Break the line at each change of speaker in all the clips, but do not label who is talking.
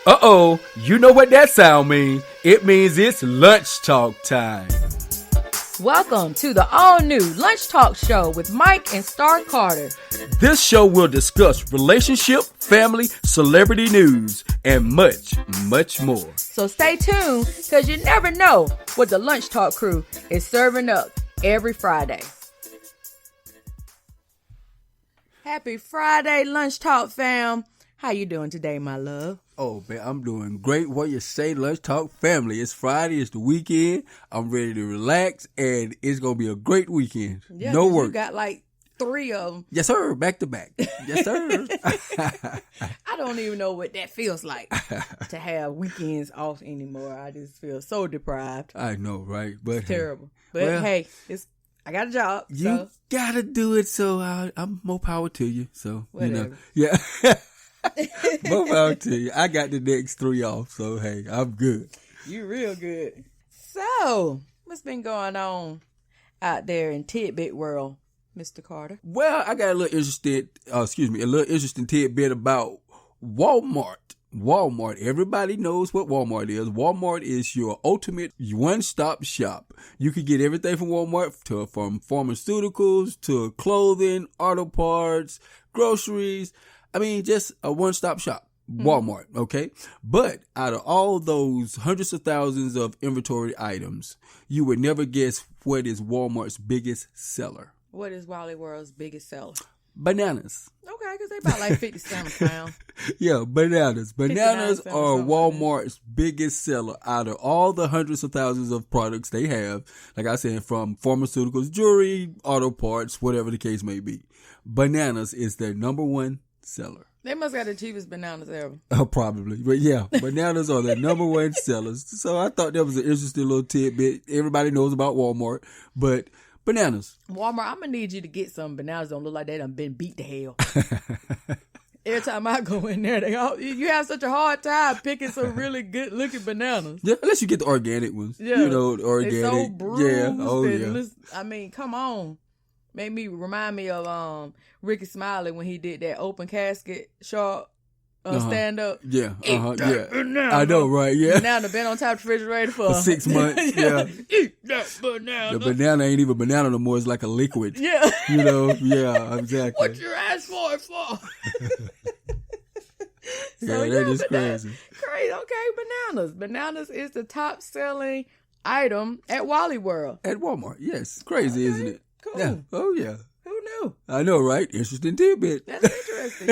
Uh-oh, you know what that sound means. It means it's lunch talk time.
Welcome to the all-new Lunch Talk Show with Mike and Star Carter.
This show will discuss relationship, family, celebrity news, and much, much more.
So stay tuned, because you never know what the Lunch Talk crew is serving up every Friday. Happy Friday, Lunch Talk fam. How you doing today, my love?
Oh, man, I'm doing great. What you say, Lunch Talk family. It's Friday. It's the weekend. I'm ready to relax, and it's going to be a great weekend.
Yeah,
no work.
You got like 3 of them.
Yes, sir. Back to back. Yes, sir.
I don't even know what that feels like to have weekends off anymore. I just feel so deprived.
I know, right? But
it's terrible. But hey, I got a job.
You got to do it, so I'm more power to you. So,
whatever.
Yeah. More power to you. I got the next 3 off, so hey, I'm good.
You real good. So, what's been going on out there in tidbit world, Mr. Carter?
Well, I got a little interesting tidbit about Walmart. Walmart. Everybody knows what Walmart is. Walmart is your ultimate one-stop shop. You can get everything from Walmart, from pharmaceuticals to clothing, auto parts, groceries. I mean, just a one-stop shop, Walmart, okay? But out of all those hundreds of thousands of inventory items, you would never guess what is Walmart's biggest seller.
What is Wally World's biggest seller?
Bananas.
Okay, because they about like 50 cents a pound.
Yeah, bananas. Bananas are Walmart's biggest seller out of all the hundreds of thousands of products they have. Like I said, from pharmaceuticals, jewelry, auto parts, whatever the case may be. Bananas is their number one seller.
They must have the cheapest bananas ever.
Oh, probably. But yeah, bananas are the number one sellers. So I thought that was an interesting little tidbit. Everybody knows about Walmart, but bananas.
Walmart, I'm going to need you to get some bananas. Don't look like they done been beat to hell. Every time I go in there, you have such a hard time picking some really good looking bananas.
Yeah, unless you get the organic ones.
Yeah.
You know, the organic.
They're so bruised.
Yeah. Oh, yeah.
I mean, come on. Remind me of Ricky Smiley when he did that open casket short stand up.
Yeah, yeah. Banana. I know, right? Yeah.
Banana been on top of the refrigerator for
6 months. Yeah.
Eat that banana.
The banana ain't even banana no more. It's like a liquid.
Yeah.
You know. Yeah. Exactly.
What you asked for it for?
So, that is crazy.
Crazy. Okay, bananas. Bananas is the top selling item at Wally World.
At Walmart. Yes. Crazy, isn't it?
Cool.
Yeah. Oh, yeah.
Who knew?
I know, right? Interesting tidbit.
That's interesting.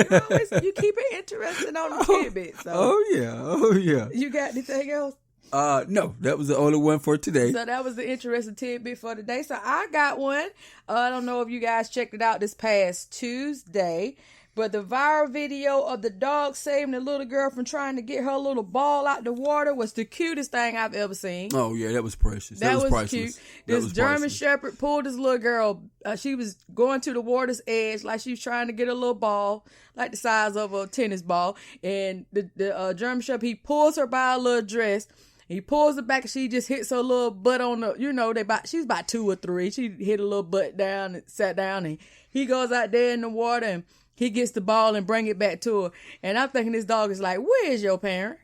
You keep it interesting on the tidbits. So.
Oh, yeah.
You got anything else?
No, that was the only one for today.
So that was the interesting tidbit for today. So I got one. I don't know if you guys checked it out this past Tuesday, but the viral video of the dog saving the little girl from trying to get her little ball out the water was the cutest thing I've ever seen.
Oh, yeah, that was precious. That was priceless.
Cute. This German Shepherd pulled this little girl. She was going to the water's edge like she was trying to get a little ball, like the size of a tennis ball. And the German Shepherd, he pulls her by a little dress. He pulls it back and she just hits her little butt on the, she's about 2 or 3. She hit a little butt down and sat down, and he goes out there in the water and he gets the ball and bring it back to her. And I'm thinking this dog is like, where is your parent?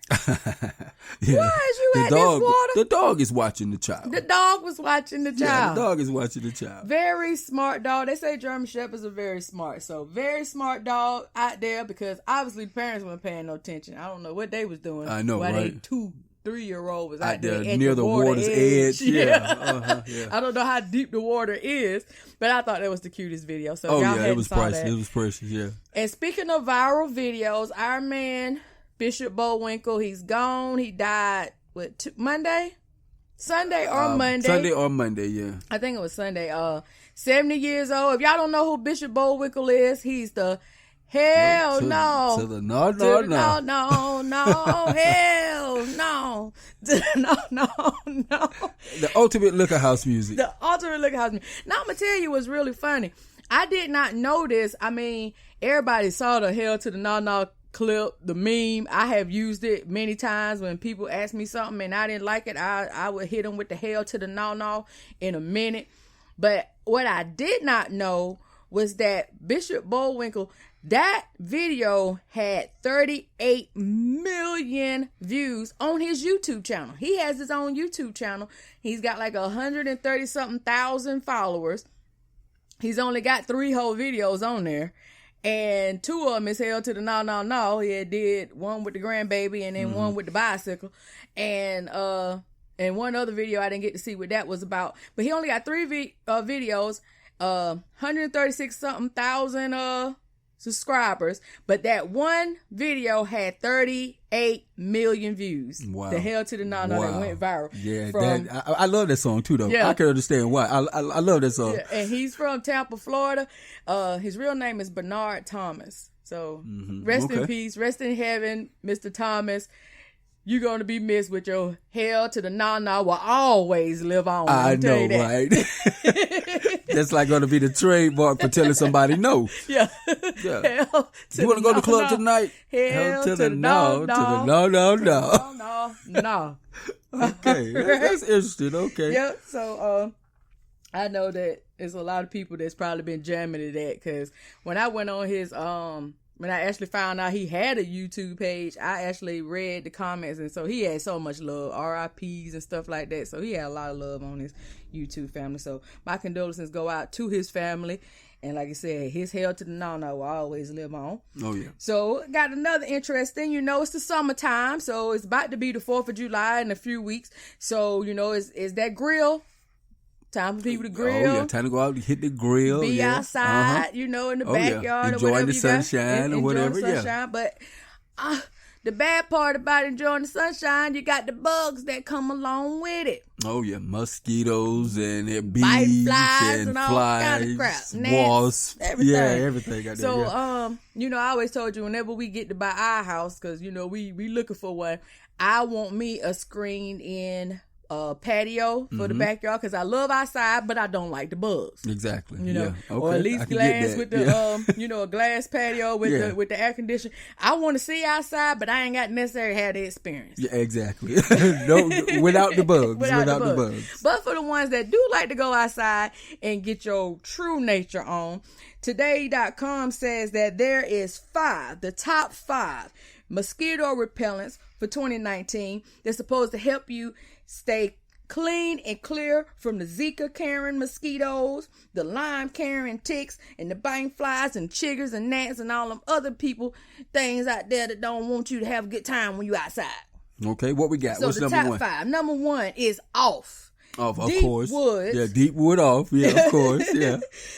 Yeah.
Why is you at this water?
The dog is watching the child.
The dog was watching the child.
Yeah, the dog is watching the child.
Very smart dog. They say German Shepherds are very smart. So very smart dog out there, because obviously the parents weren't paying no attention. I don't know what they was doing.
I know, right?
2-3-year-old was out there
near the water's edge. Yeah. Yeah.
I don't know how deep the water is, but I thought that was the cutest video. So y'all
it was
priceless.
It was precious, yeah.
And speaking of viral videos, our man Bishop Bullwinkle, he's gone. He died Monday? Sunday or Monday?
Sunday or Monday, yeah.
I think it was Sunday. 70 years old. If y'all don't know who Bishop Bullwinkle is, he's the hell no.
To the no, no, no.
No, no, hell no. No.
The ultimate liquor house music.
The ultimate liquor house music. Now, I'm going to tell you what's really funny. I did not know this. I mean, everybody saw the hell to the Naw Naw clip, the meme. I have used it many times when people ask me something and I didn't like it. I would hit them with the hell to the Naw Naw in a minute. But what I did not know was that Bishop Bullwinkle, that video had 38 million views on his YouTube channel. He has his own YouTube channel. He's got like 130 something thousand followers. He's only got 3 whole videos on there. And 2 of them is Hell to the Naw Naw Naw. He did one with the grandbaby and then one with the bicycle. And one other video I didn't get to see what that was about. But he only got 3 videos, 136 something thousand subscribers. But that one video had 38 million views.
Wow.
The Hell to the Naw Naw that went viral.
Yeah, I love that song too, though.
Yeah.
I can understand why. I love that song.
Yeah, and he's from Tampa, Florida. His real name is Bernard Thomas. So rest in peace, rest in heaven, Mr. Thomas. You're going to be missed with your Hell to the Naw Naw will always live on.
I know, right? That's like going to be the trademark for telling somebody no.
Yeah.
Hell you want to go to the club tonight?
Hell to the no,
to the no.
No.
Okay, that's interesting. Okay.
Yeah, so I know that there's a lot of people that's probably been jamming to that, because when I went on his when I actually found out he had a YouTube page, I actually read the comments, and so he had so much love, RIPs and stuff like that. So he had a lot of love on his YouTube family. So my condolences go out to his family. And like I said, his Hell to the Naw Naw will always live on.
Oh, yeah.
So got another interesting, it's the summertime. So it's about to be the 4th of July in a few weeks. So, it's that grill. Time for people to grill.
Oh, yeah. Time to go out and hit the grill.
Be outside, in the backyard or whatever.
Enjoying the sunshine or whatever.
Enjoying the sunshine. But the bad part about enjoying the sunshine, you got the bugs that come along with it.
Oh, yeah. Mosquitoes and bees
bite flies and all
flies,
kind of crap.
Wasps.
Everything.
Yeah, everything. Got
so,
that, yeah.
I always told you, whenever we get to buy our house, because, we looking for one, I want me a screened-in patio for the backyard, because I love outside, but I don't like the bugs.
Exactly.
Yeah. Okay. Or at least
I
glass with the a glass patio with the air conditioner. I want to see outside, but I ain't got necessarily had the experience.
Yeah, exactly. No, without the bugs. Without the bugs.
But for the ones that do like to go outside and get your true nature on, Today.com says that there is the top 5 mosquito repellents for 2019 that's supposed to help you stay clean and clear from the Zika carrying mosquitoes, the Lyme carrying ticks, and the biting flies and chiggers and gnats and all them other things out there that don't want you to have a good time when you outside.
Okay, what we got?
So
what's
the
number
top
1?
5. Number 1 is off.
Off, of
Deep
course.
Woods.
Yeah, deep wood off. Yeah, of course. Yeah.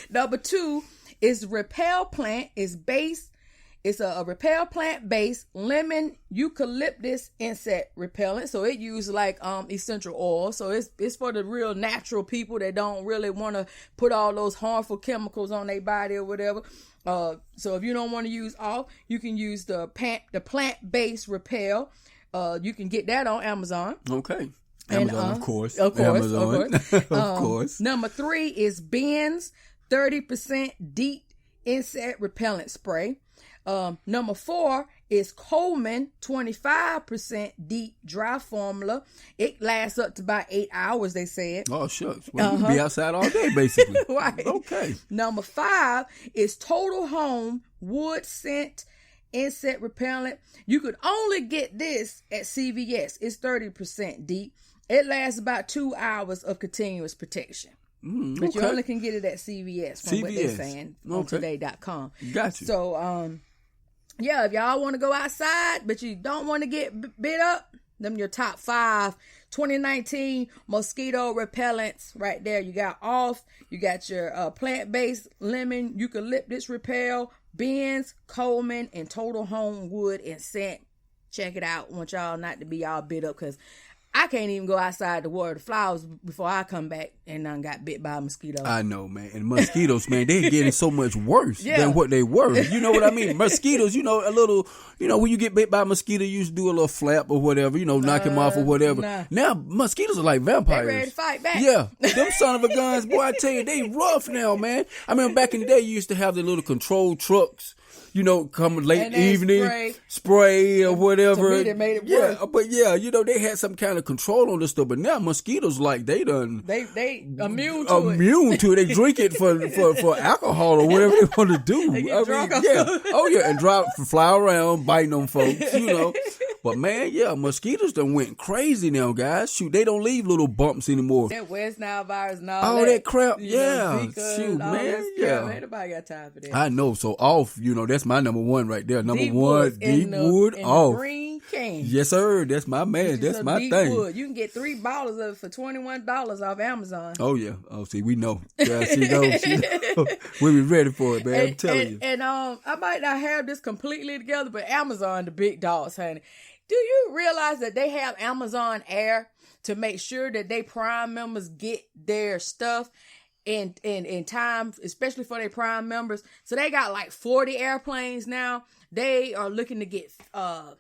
Number 2 is Repel Plant. It's a repel plant based lemon eucalyptus insect repellent. So it uses like essential oil. So it's for the real natural people that don't really want to put all those harmful chemicals on their body or whatever. So if you don't want to use off, you can use the plant based repel. You can get that on Amazon.
Okay. Amazon,
and,
of course.
Amazon.
Of course.
Number 3 is Ben's 30% deep insect repellent spray. Number 4 is Coleman 25% deep dry formula. It lasts up to about 8 hours, they said.
Oh, shucks. Well, you can be outside all day, basically.
Right.
Okay.
Number 5 is Total Home wood scent insect repellent. You could only get this at CVS. It's 30% deep. It lasts about 2 hours of continuous protection. But you only can get it at CVS from what they're saying on Today.com.
Got you.
So, yeah, if y'all want to go outside, but you don't want to get bit up, them your top 5 2019 mosquito repellents right there. You got off, you got your plant-based lemon eucalyptus repel, Ben's, Coleman, and Total Home wood and scent. Check it out. I want y'all not to be all bit up, because I can't even go outside to water the flowers before I come back and I got bit by a mosquito.
I know, man. And mosquitoes, man, they're getting so much worse than what they were. You know what I mean? Mosquitoes, a little, when you get bit by a mosquito, you used to do a little flap or whatever, knock him off or whatever.
Nah.
Now, mosquitoes are like vampires.
They ready to fight back.
Yeah. Them son of a guns, boy, I tell you, they rough now, man. I remember back in the day, you used to have the little control trucks. come late
And they
evening, spray or whatever.
To me, they made it worse.
But they had some kind of control on this stuff. But now mosquitoes, like, they done
they immune to it.
Immune to it. They drink it for alcohol or whatever they want to do.
They get drunk off
and fly around biting on folks. But man, mosquitoes done went crazy now, guys. Shoot, they don't leave little bumps anymore.
That West Nile virus and all
that crap.
Zika,
Shoot, man.
Ain't nobody got time for that.
I know. So off, that's my number one right there. Number one, deep wood
off. Green can.
Yes, sir. That's my man. That's my thing.
Wood. You can get 3 bottles of it for $21 off Amazon.
Oh yeah. Oh, see, we know. Yeah, she knows. We be ready for it, man. I'm telling you.
And I might not have this completely together, but Amazon, the big dogs, honey. Do you realize that they have Amazon Air to make sure that they Prime members get their stuff in time, especially for their Prime members? So they got like 40 airplanes now. They are looking to get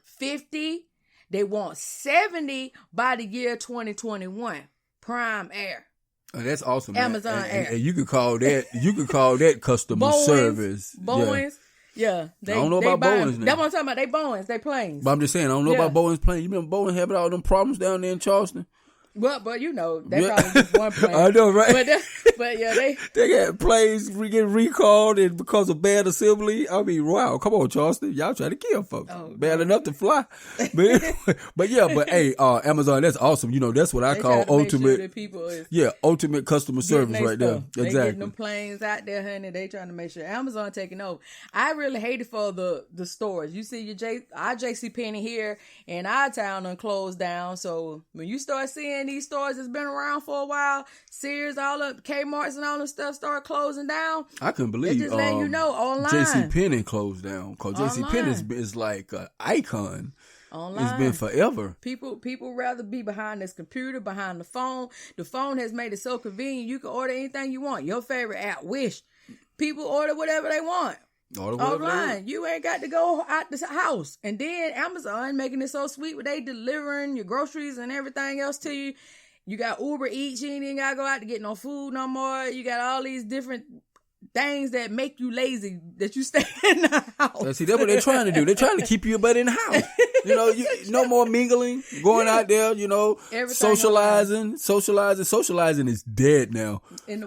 50. They want 70 by the year 2021. Prime Air.
Oh, that's awesome.
Amazon Air.
And you could call that customer service.
Boeing's. Yeah,
I don't know about Boeing's now.
That's what I'm talking about. They Boeing's, they planes.
But I'm just saying, I don't know about Boeing's planes. You remember Boeing having all them problems down there in Charleston?
Well, but they probably just one plane.
I know, right?
But yeah,
they got planes getting recalled and because of bad assembly. I mean, wow, come on, Charleston, y'all trying to kill folks. Bad enough to fly, but hey, Amazon, that's awesome. That's what I call ultimate. Ultimate customer service right there. Exactly.
They getting them planes out there, honey. They trying to make sure Amazon taking over. I really hate it for the stores. You see our JCPenney here in our town done closed down. So when you start seeing these stores that's been around for a while, Sears, all of Kmart's and all them stuff start closing down.
I couldn't believe
just letting you know online.
JCPenney closed down because JCPenney is like an icon. Online. It's been forever.
People rather be behind this computer, behind the phone. The phone has made it so convenient. You can order anything you want. Your favorite app, Wish. People order whatever they want. Online. You ain't got to go out the house. And then Amazon making it so sweet with they delivering your groceries and everything else to you. You got Uber Eats. You ain't even got to go out to get no food no more. You got all these different things that make you lazy that you stay in the house.
See, that's what they're trying to do. They're trying to keep you but in the house. No more mingling, going out there, socializing. Socializing is dead now.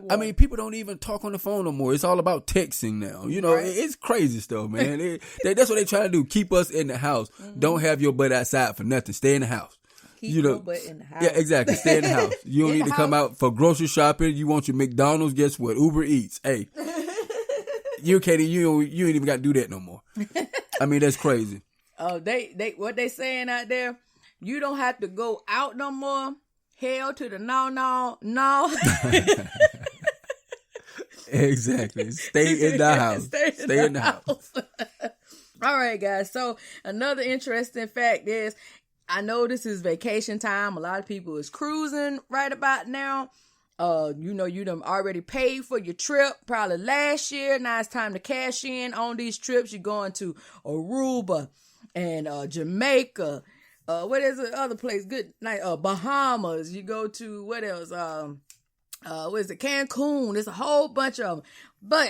I mean, people don't even talk on the phone no more. It's all about texting now. Right. It's crazy stuff, man. That's what they're trying to do. Keep us in the house. Mm-hmm. Don't have your butt outside for nothing. Stay in the house.
But in the house.
Yeah, exactly. Stay in the house. You don't need to come out for grocery shopping. You want your McDonald's. Guess what? Uber Eats. Hey, you ain't even got to do that no more. I mean, that's crazy.
Oh, they what they saying out there? You don't have to go out no more. Hell to the no.
Exactly. Stay in the house. Stay in the house.
All right, guys. So another interesting fact is, I know this is vacation time. A lot of people is cruising right about now. You done already paid for your trip probably last year. Now it's time to cash in on these trips. You're going to Aruba and Jamaica. What is the other place? Good night. Bahamas. You go to what else? What is it? Cancun. There's a whole bunch of them. But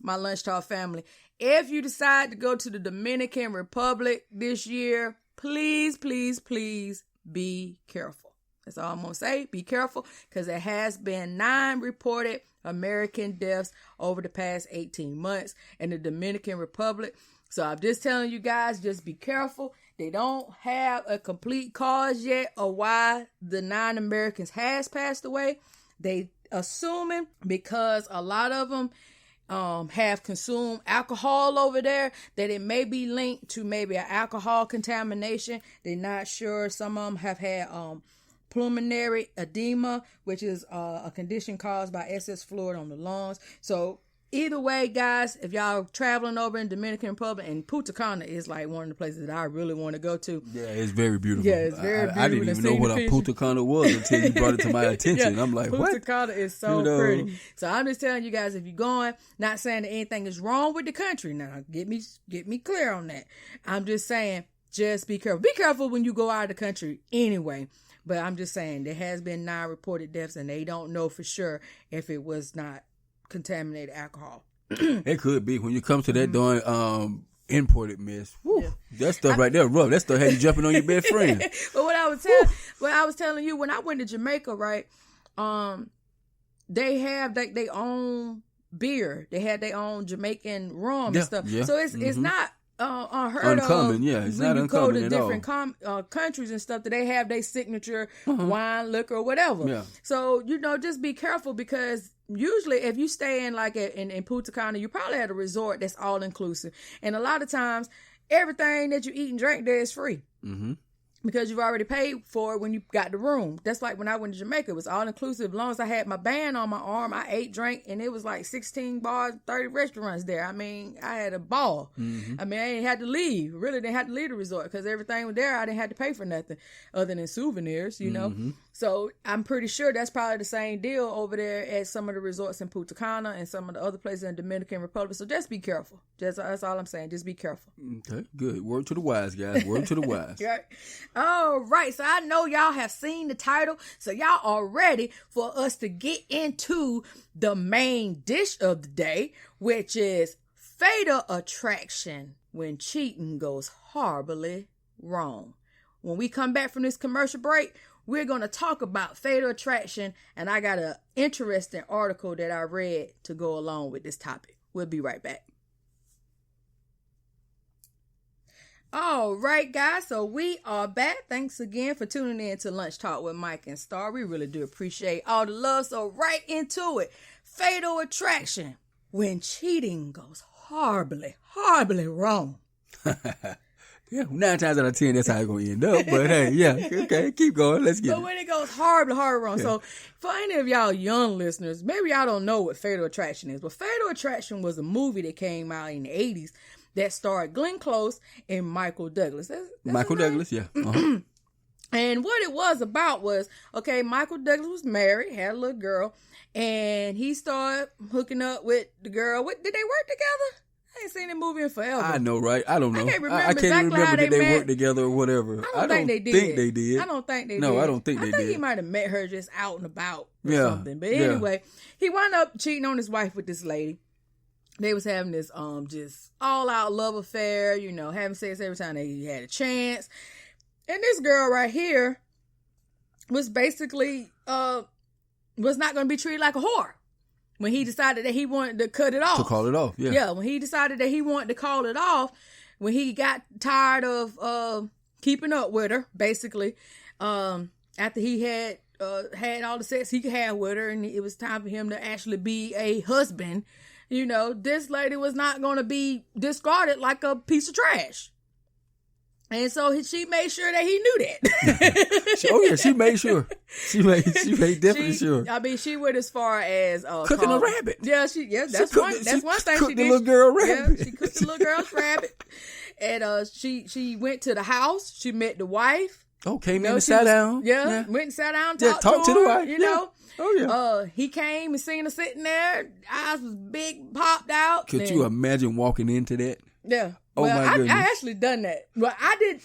my Lunch Talk family, if you decide to go to the Dominican Republic this year, please, please, please be careful. That's all I'm going to say. Be careful, because there has been 9 reported American deaths over the past 18 months in the Dominican Republic. So I'm just telling you guys, just be careful. They don't have a complete cause yet of why the 9 Americans has passed away. They assuming because a lot of them have consumed alcohol over there, that it may be linked to maybe an alcohol contamination. They're not sure. Some of them have had pulmonary edema, which is a condition caused by excess fluid on the lungs. So either way, guys, if y'all traveling over in Dominican Republic, and Punta Cana is like one of the places that I really want to go to.
Yeah, it's very beautiful.
Yeah, it's very beautiful.
I didn't even know what a Punta Cana was until you brought it to my attention. I'm like, what?
Punta Cana is so pretty. So I'm just telling you guys, if you're going, not saying that anything is wrong with the country. Now, get me clear on that. I'm just saying, just be careful. Be careful when you go out of the country anyway. But I'm just saying, there has been 9 reported deaths, and they don't know for sure if it was not contaminated alcohol.
It could be when you come to that darn imported mess. Whew, that stuff right there rough. That stuff had you jumping on your best friend.
But what I was telling you, when I went to Jamaica, right? They have their own beer. They had their own Jamaican rum and stuff. Yeah. So it's not unheard
uncommon,
of.
Yeah, it's
when
not
you
uncommon
go to
at
different
all.
Countries and stuff that they have their signature wine, liquor, or whatever.
Yeah.
So just be careful, because usually if you stay in in Punta Cana, you probably at a resort that's all inclusive, and a lot of times everything that you eat and drink there is free. Mm-hmm. Because you've already paid for it when you got the room. That's like when I went to Jamaica. It was all inclusive. As long as I had my band on my arm, I ate, drank, and it was like 16 bars, 30 restaurants there. I mean, I had a ball. Mm-hmm. I mean, I didn't have to leave. Really didn't have to leave the resort, because everything was there. I didn't have to pay for nothing other than souvenirs, you know. So I'm pretty sure that's probably the same deal over there at some of the resorts in Punta Cana and some of the other places in the Dominican Republic. So just be careful. That's all I'm saying. Just be careful.
Okay, good. Word to the wise, guys. Word to the wise.
Right. All right. So I know y'all have seen the title. So y'all are ready for us to get into the main dish of the day, which is fatal attraction when cheating goes horribly wrong. When we come back from this commercial break, we're going to talk about fatal attraction, and I got an interesting article that I read to go along with this topic. We'll be right back. All right, guys, so we are back. Thanks again for tuning in to Lunch Talk with Mike and Star. We really do appreciate all the love, so right into it. Fatal attraction when cheating goes horribly, horribly wrong.
Yeah, 9 times out of 10, that's how it's going to end up. But hey, yeah, okay, keep going. Let's get it.
But when it goes horribly, horribly wrong. Yeah. So for any of y'all young listeners, maybe y'all don't know what Fatal Attraction is. But Fatal Attraction was a movie that came out in the 80s that starred Glenn Close and Michael Douglas. That's
Michael Douglas, yeah. Uh-huh.
And what it was about was, okay, Michael Douglas was married, had a little girl, and he started hooking up with the girl. Did they work together? I ain't seen the movie in forever.
I know, right? I don't know.
I can't remember,
I can't remember that they worked together or whatever.
I don't think they did.
I don't think they did.
No,
I don't think they did.
I think he might have met her just out and about or something. But anyway, he wound up cheating on his wife with this lady. They was having this just all out love affair, having sex every time they had a chance. And this girl right here was basically was not going to be treated like a whore. When he decided that he wanted to cut it off.
To call it off, yeah.
Yeah, when he decided that he wanted to call it off, when he got tired of keeping up with her, basically, after he had all the sex he could have with her, and it was time for him to actually be a husband, this lady was not going to be discarded like a piece of trash. And so she made sure that he knew that.
She made sure. She made definitely sure.
I mean, she went as far as
cooking a rabbit.
Yeah, that's one thing she did.
The little girl rabbit.
Yeah, she cooked the little girl's rabbit. And she went to the house. She met the wife.
Oh, came in and sat down.
Yeah, went and sat down.
Talked to the wife.
Oh yeah. He came and seen her sitting there. Eyes was big, popped out.
Could you imagine walking into that?
Yeah.
Oh,
well,
my goodness.
I actually done that. Well, I did.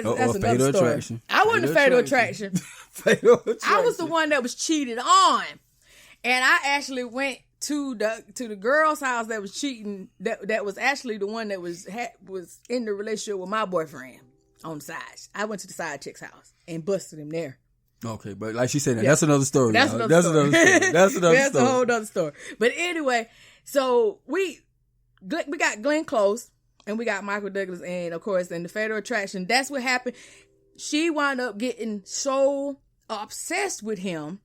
That's another story.
Attraction.
I wasn't a fatal attraction.
Fatal attraction.
I was the one that was cheated on, and I actually went to the girl's house that was cheating. That was actually the one that was in the relationship with my boyfriend on the side. I went to the side chick's house and busted him there.
Okay, but like she said, that's another story.
That's another story.
That's
a whole other story. But anyway, so we got Glenn Close. And we got Michael Douglas, and of course, in the Fatal Attraction, that's what happened. She wound up getting so obsessed with him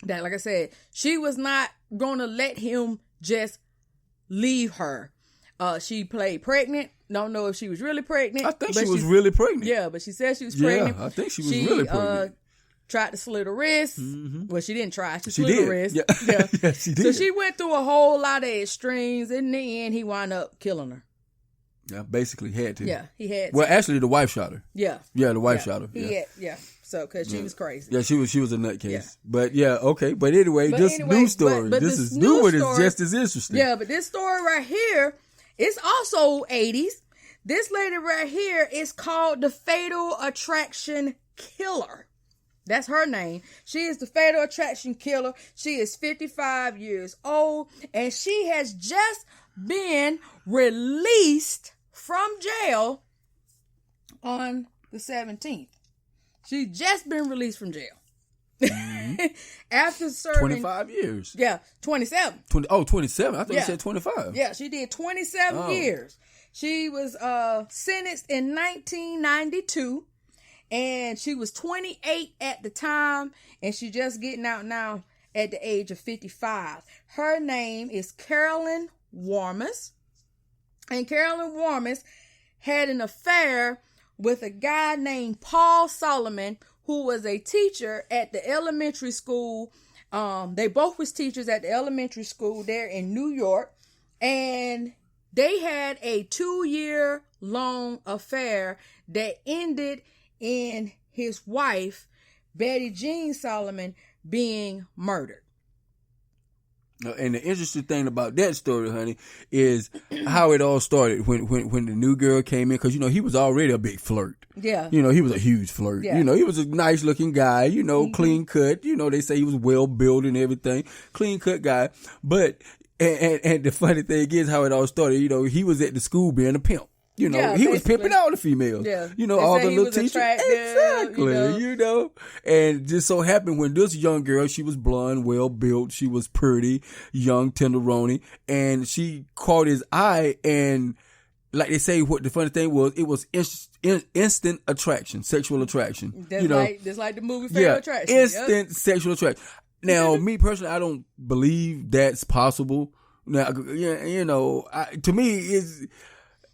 that, like I said, she was not going to let him just leave her. She played pregnant. Don't know if she was really pregnant.
I think she was really pregnant.
Yeah, but she said she was pregnant.
Yeah, I think she was really pregnant.
Tried to slit her wrist. Mm-hmm. Well, she didn't try. She slit
did.
her wrist.
Yeah. Yeah, she did.
So she went through a whole lot of extremes. In the end, he wound up killing her.
Yeah, basically had to.
Yeah, he had to.
Well, actually, the wife shot her.
Yeah.
Yeah, the wife shot her.
So, because she was crazy.
Yeah, she was a nutcase. Yeah. But okay. But anyway, news story.
But
this is new one is just as interesting.
Yeah, but this story right here is also 80s. This lady right here is called the Fatal Attraction Killer. That's her name. She is the Fatal Attraction Killer. She is 55 years old, and she has just been released from jail on the 17th. She's just been released from jail. Mm-hmm. After serving
25 years.
Yeah, 27.
27. I thought you said 25.
Yeah, she did 27 years. She was sentenced in 1992, and she was 28 at the time, and she's just getting out now at the age of 55. Her name is Carolyn Warmus, and Carolyn Warmus had an affair with a guy named Paul Solomon, who was a teacher at the elementary school. They both was teachers at the elementary school there in New York, and they had a 2-year-long affair that ended in his wife, Betty Jean Solomon, being murdered.
And the interesting thing about that story, honey, is how it all started when the new girl came in. Because, he was already a big flirt.
Yeah.
He was a huge flirt.
Yeah.
He was a nice looking guy, clean cut. They say he was well built and everything. Clean cut guy. But, and the funny thing is how it all started. He was at the school being a pimp. He was pimping all the females.
Yeah.
All the little teachers.
Exactly.
And just so happened when this young girl, she was blonde, well built, she was pretty, young, tenderoni, and she caught his eye, and like they say, what the funny thing was, it was instant attraction, sexual attraction.
Just like the movie Fatal Attraction.
Instant sexual attraction. Now, me personally, I don't believe that's possible. Now, to me, it's...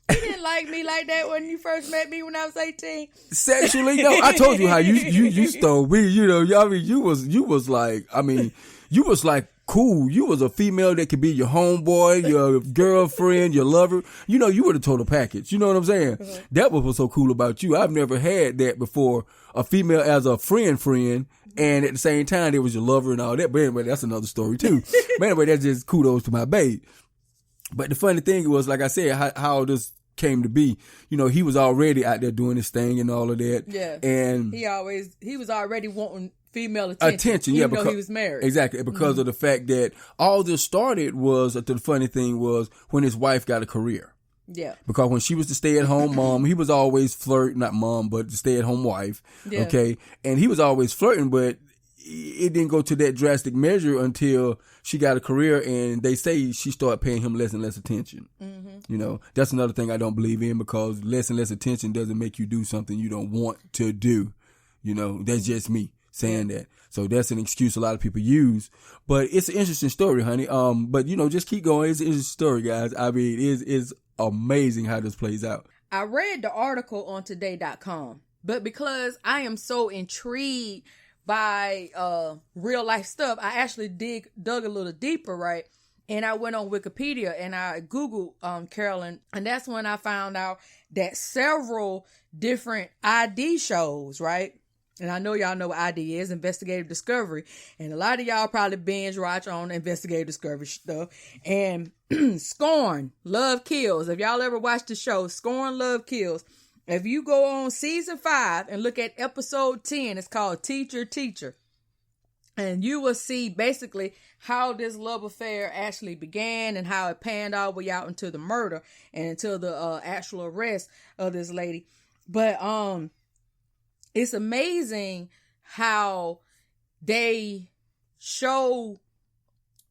You didn't like me like that when you first met me when I was 18.
Sexually, no. I told you how you stole me. You was like cool. You was a female that could be your homeboy, your girlfriend, your lover. You were the total package. You know what I'm saying? Mm-hmm. That was what's so cool about you. I've never had that before. A female as a friend, and at the same time, there was your lover and all that. But anyway, that's another story too. But anyway, that's just kudos to my babe. But the funny thing was, like I said, how this came to be. He was already out there doing his thing and all of that.
Yeah.
And
he was already wanting female attention.
Even
though he was married.
Exactly. Because of the fact that all this started was, the funny thing was, when his wife got a career.
Yeah.
Because when she was the stay-at-home mom, he was always flirting, not mom, but the stay-at-home wife. Yeah. Okay. And he was always flirting, but it didn't go to that drastic measure until she got a career, and they say she started paying him less and less attention. Mm-hmm. That's another thing I don't believe in, because less and less attention doesn't make you do something you don't want to do. That's just me saying that. So that's an excuse a lot of people use, but it's an interesting story, honey. But just keep going. It's an interesting story, guys. I mean, it's amazing how this plays out.
I read the article on today.com, but because I am so intrigued by real life stuff, I actually dug a little deeper, right? And I went on Wikipedia and I Googled Carolyn, and that's when I found out that several different ID shows, right? And I know y'all know what ID is, investigative discovery, and a lot of y'all probably binge watch on investigative discovery stuff. And Scorn, Love Kills. If y'all ever watched the show Scorn, Love Kills, if you go on season 5 and look at episode 10, it's called Teacher, Teacher. And you will see basically how this love affair actually began and how it panned all the way out into the murder and until the actual arrest of this lady. But it's amazing how they show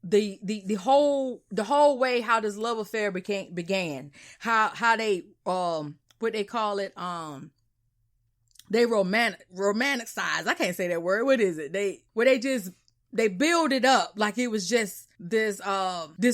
the whole way how this love affair began. How they what they call it, they romanticize. I can't say that word. What is it? They build it up like it was just this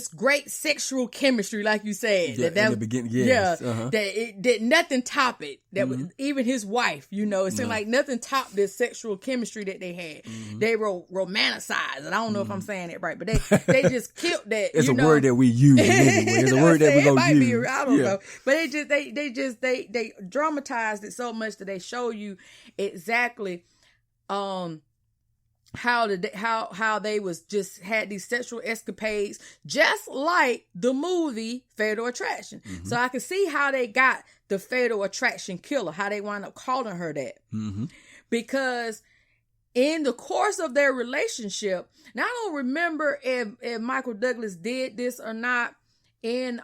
great sexual chemistry, like you said.
Yeah, in the beginning, yes.
Yeah, that nothing top it. That was even his wife. It seemed like nothing topped this sexual chemistry that they had. They romanticized, and I don't know if I'm saying it right, but they just killed that.
It's a word that we use anyway. It's a word that we gonna use.
I don't know, but they dramatized it so much that they show you exactly how they was just had these sexual escapades, just like the movie Fatal Attraction. So I can see how they got the Fatal Attraction Killer, how they wound up calling her that, because in the course of their relationship, now I don't remember if Michael Douglas did this or not in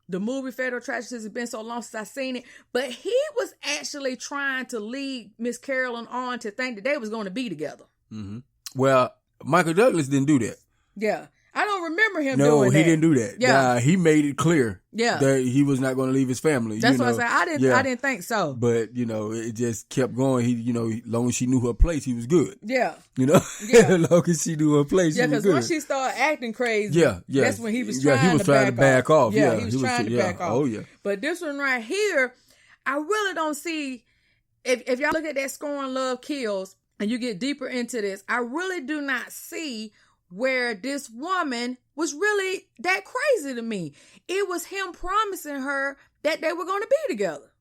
the movie Fatal Attraction. It's been so long since I've seen it, but he was actually trying to lead Miss Carolyn on to think that they was going to be together.
Mm-hmm. Well, Michael Douglas didn't do that.
Yeah. I don't remember him doing that.
No, he didn't do that.
Yeah.
He made it clear
Yeah.
that he was not going to leave his family.
That's what I said. I didn't think so.
But, it just kept going. As long as she knew her place, he was good.
Yeah.
As long as she knew her place, he was good.
Yeah, because once she started acting crazy, that's when he was
trying to back off.
Yeah, he was trying to back off.
Oh, yeah.
But this one right here, I really don't see, if y'all look at that Scorn, Love, Kills, and you get deeper into this, I really do not see where this woman was really that crazy to me. It was him promising her that they were going to be together,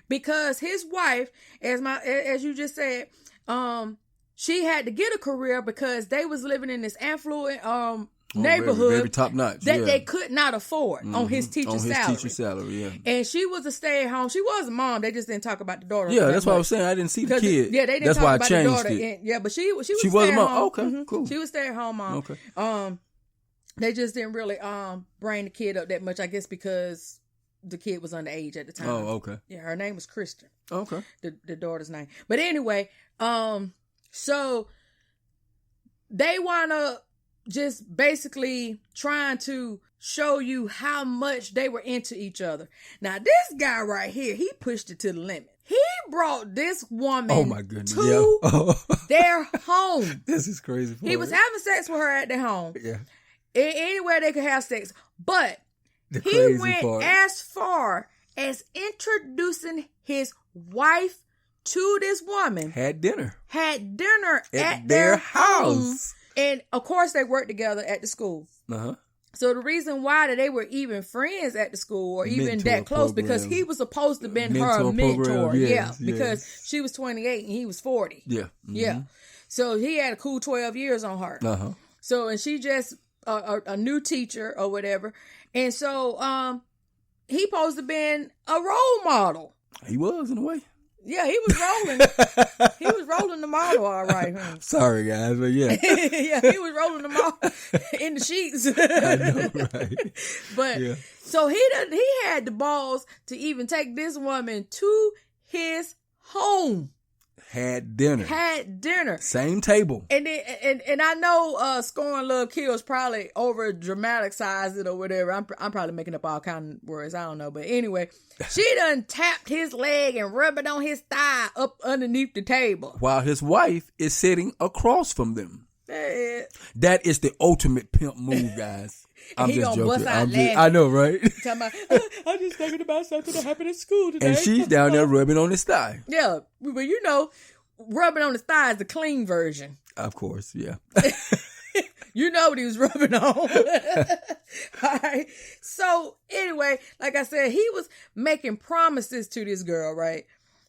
because his wife, as you just said, she had to get a career because they was living in this affluent neighborhood,
very top notch,
that they could not afford on his teacher
salary. Yeah.
And she was a stay-at-home. She was a mom. They just didn't talk about the daughter.
Yeah, that's what I was saying. I didn't see the kid.
Yeah, they didn't
that's
talk
why
about
I changed
the daughter.
it.
But she was
a
stay-at-home.
mom. Okay, cool.
She was stay-at-home mom.
Okay.
They just didn't really bring the kid up that much, I guess, because the kid was underage at the time.
Oh, okay.
Yeah, her name was Kristen.
Okay.
The daughter's name. But anyway, so they wound up just basically trying to show you how much they were into each other. Now, this guy right here, he pushed it to the limit. He brought this woman to their home.
This is crazy.
He was having sex with her at their home.
Yeah.
Anywhere they could have sex. But he went as far as introducing his wife to this woman.
Had dinner
at their house. And of course they worked together at the school.
Uh-huh.
So the reason why that they were even friends at the school or even that close, because he was supposed to have been her mentor. Because she was 28 and he was 40.
Yeah. Mm-hmm.
Yeah. So he had a cool 12 years on her.
Uh-huh.
So, and she just a new teacher or whatever. And so he supposed to have been a role model.
He was, in a way.
Yeah, he was rolling. He was rolling the model, all right. Huh?
Sorry, guys, but yeah.
Yeah, he was rolling the model in the sheets.
I know, right?
But so he had the balls to even take this woman to his home.
Had dinner. Same table.
And then, and I know Scorn, Love, Kills probably over dramatized it or whatever. I'm probably making up all kind of words. I don't know. But anyway, she done tapped his leg and rubbed it on his thigh up underneath the table.
While his wife is sitting across from them. That is the ultimate pimp move, guys. I'm just joking. I know, right?
I'm just thinking about something that happened at school today.
And she's down there rubbing on his thigh.
Yeah, but rubbing on his thigh is the clean version.
Of course, yeah.
You know what he was rubbing on. All right. So anyway, like I said, he was making promises to this girl, right?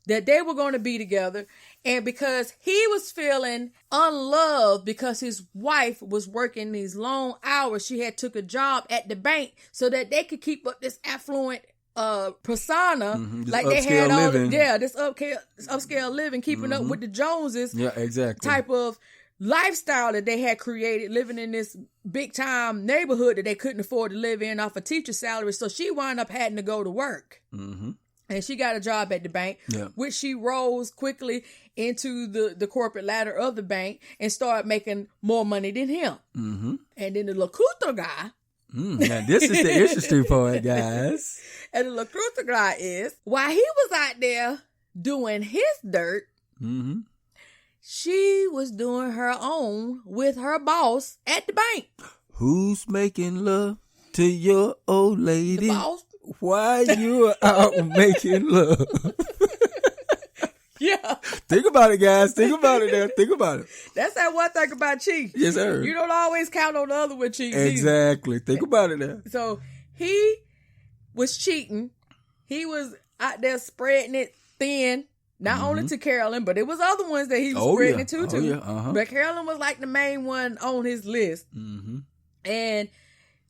That they were going to be together. And because he was feeling unloved because his wife was working these long hours, she had took a job at the bank so that they could keep up this affluent persona, like they had all this upscale living, keeping up with the Joneses, type of lifestyle that they had created, living in this big time neighborhood that they couldn't afford to live in off a teacher's salary. So she wound up having to go to work. And she got a job at the bank, which she rose quickly into the corporate ladder of the bank and started making more money than him. And then the Lakuta guy.
Now this is the interesting part, guys.
And the Lakuta guy is, while he was out there doing his dirt, she was doing her own with her boss at the bank.
Who's making love to your old lady?
The boss.
Why you out making love?
Yeah.
Think about it, guys. Think about it now. Think about it.
That's that one thing about cheating.
Yes, sir.
You don't always count on the other one cheating.
Exactly. Either. Think about it now.
So he was cheating. He was out there spreading it thin. Not only to Carolyn, but it was other ones that he was spreading it to. But Carolyn was like the main one on his list. And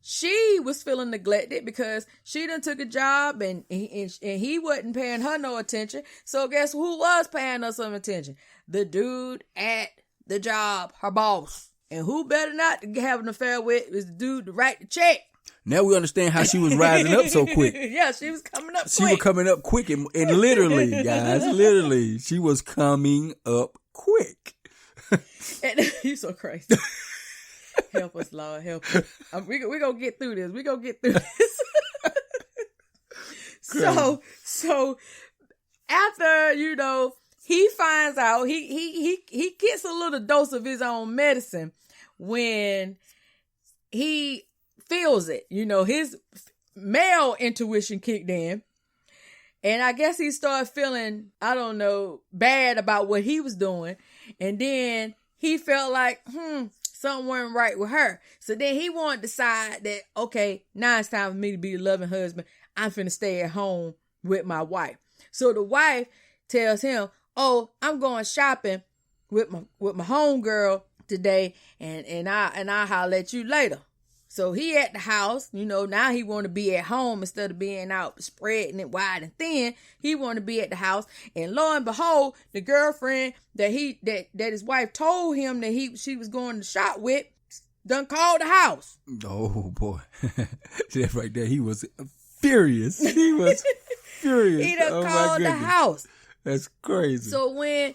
she was feeling neglected because she done took a job and he wasn't paying her no attention. So guess who was paying her some attention? The dude at the job, her boss. And who better not to have an affair with is the dude to write the check.
Now we understand how she was rising up so quick.
Yeah, she was coming up quick.
She was coming up quick and literally, guys, literally, she was coming up quick.
And you so crazy. Help us, Lord, help us. We're going to get through this. We're going to get through this. So after, he finds out, he gets a little dose of his own medicine when he feels it. His male intuition kicked in. And I guess he started feeling, bad about what he was doing. And then he felt like, something wasn't right with her. So then he wanted to decide that, okay, now it's time for me to be a loving husband. I'm finna stay at home with my wife. So the wife tells him, oh, I'm going shopping with my homegirl today, and I'll holler at you later. So he at the house, now he want to be at home instead of being out spreading it wide and thin. He want to be at the house, and lo and behold, the girlfriend that his wife told him that she was going to shop with done called the house.
Oh boy, that right there, he was furious. He was furious.
He done called the house.
That's crazy.
So when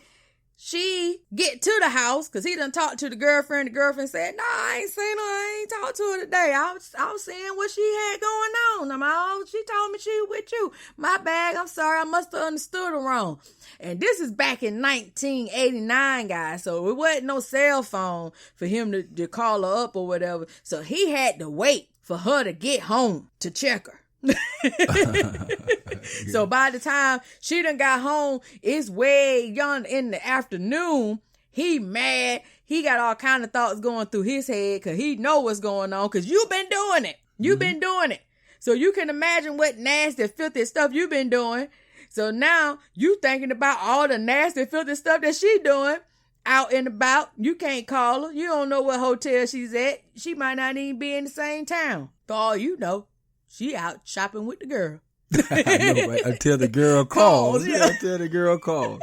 she get to the house, because he done talked to the girlfriend said, no, I ain't seen her. I ain't talked to her today. I was seeing what she had going on. She told me she was with you. My bad. I'm sorry. I must have understood her wrong. And this is back in 1989, guys. So it wasn't no cell phone for him to call her up or whatever. So he had to wait for her to get home to check her. So by the time she done got home, it's way young in the afternoon. He mad. He got all kind of thoughts going through his head because he know what's going on because you've been doing it. You've been doing it. So you can imagine what nasty, filthy stuff you've been doing. So now you thinking about all the nasty, filthy stuff that she doing out and about. You can't call her. You don't know what hotel she's at. She might not even be in the same town. For all you know, she out shopping with the girl.
I know, right? Until the girl calls.
Yeah.
Until the girl calls.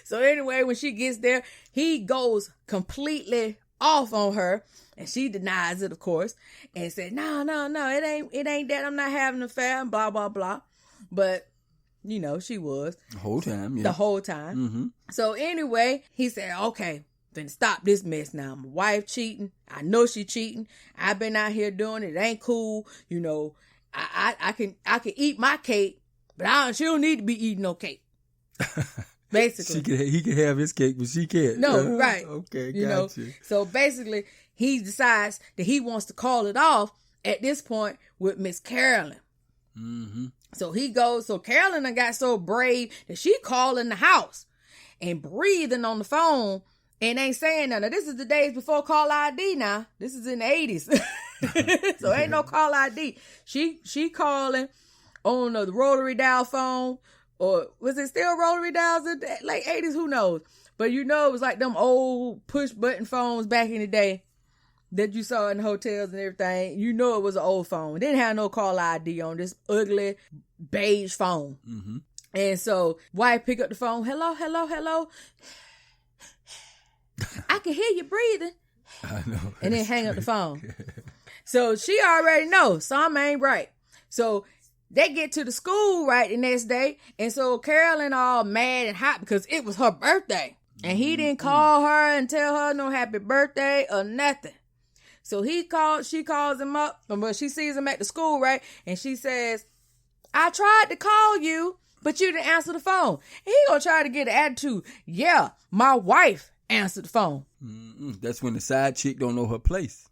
So anyway, when she gets there, he goes completely off on her, and she denies it, of course, and said, no, it ain't that. I'm not having an affair, and blah, blah, blah. But, she was.
The whole time, yeah.
The whole time. Mm-hmm. So anyway, he said, okay, then stop this mess now. My wife cheating. I know she cheating. I've been out here doing it. It ain't cool. I can eat my cake, but she don't need to be eating no cake. Basically,
he can have his cake, but she can't.
No, right?
Okay, gotcha.
So basically, he decides that he wants to call it off at this point with Miss Carolyn. Mm-hmm. So he goes. So Carolyn done got so brave that she calling the house and breathing on the phone and ain't saying nothing. Now, this is the days before call ID. Now this is in the 80s. So ain't no call ID. She calling on the rotary dial phone, or was it still rotary dials in the late 80s? Who knows? But it was like them old push button phones back in the day that you saw in hotels and everything. It was an old phone. It didn't have no call ID on this ugly beige phone. Mm-hmm. And so wife pick up the phone. Hello. I can hear you breathing.
I know.
And then hang up the phone. So she already knows something ain't right. So they get to the school right the next day. And so Carolyn all mad and hot because it was her birthday. And he didn't call her and tell her no happy birthday or nothing. So she calls him up, but she sees him at the school, right? And she says, I tried to call you, but you didn't answer the phone. And he gonna try to get an attitude. Yeah, my wife answered the phone.
Mm-mm. That's when the side chick don't know her place.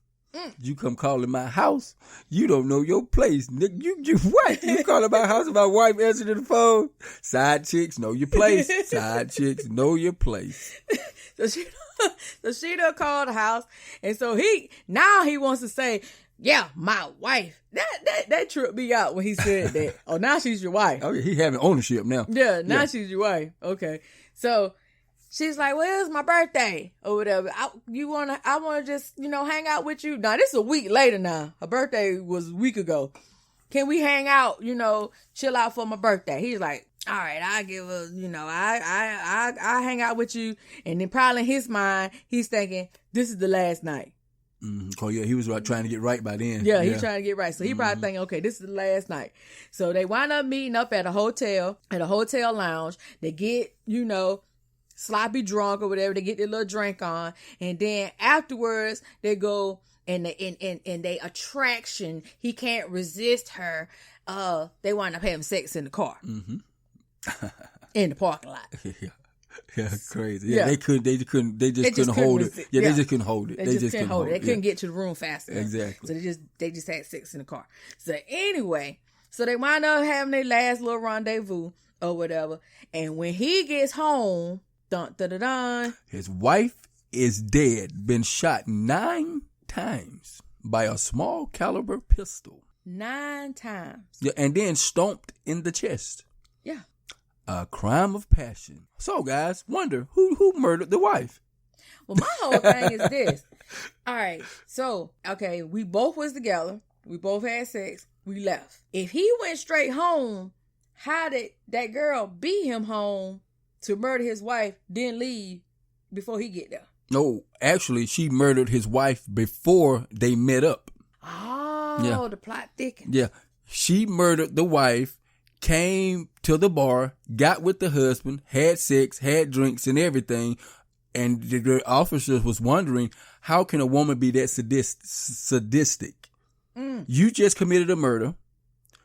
You come calling my house, you don't know your place. Nigga, you what? You calling my house and my wife answering the phone? Side chicks know your place. Side chicks know your place.
So she done called the house, and so he wants to say, yeah, my wife. That tripped me out when he said that. Oh, now she's your wife.
Oh, yeah, he having ownership now.
Yeah, now she's your wife. Okay. So she's like, well, it's my birthday or whatever. I want to just, hang out with you. Now, this is a week later now. Her birthday was a week ago. Can we hang out, chill out for my birthday? He's like, all right, I give a, I hang out with you. And then probably in his mind, he's thinking, this is the last night.
Oh, yeah, he was trying to get right by then.
Yeah, he's trying to get right. So he probably thinking, okay, this is the last night. So they wind up meeting up at a hotel lounge. They get, sloppy drunk or whatever. They get their little drink on. And then afterwards, they go and they attraction. He can't resist her. They wind up having sex in the car. Mm-hmm. In the parking lot.
Yeah, crazy. Yeah, they just couldn't hold it. Yeah, they just couldn't hold it.
They just couldn't hold it. They couldn't get to the room fast enough.
Exactly.
So they just had sex in the car. So anyway, they wind up having their last little rendezvous or whatever. And when he gets home, dun dun dun dun,
his wife is dead, been shot 9 times by a small caliber pistol.
9 times.
Yeah, and then stomped in the chest.
Yeah.
A crime of passion. So, guys, wonder who murdered the wife?
Well, my whole thing is this. All right, so, okay, we both was together. We both had sex. We left. If he went straight home, how did that girl beat him home to murder his wife, then leave before he get there?
No, actually, she murdered his wife before they met up.
Oh, yeah. The plot thickened.
Yeah, she murdered the wife, came to the bar, got with the husband, had sex, had drinks and everything. And the officers was wondering, how can a woman be that sadistic? You just committed a murder.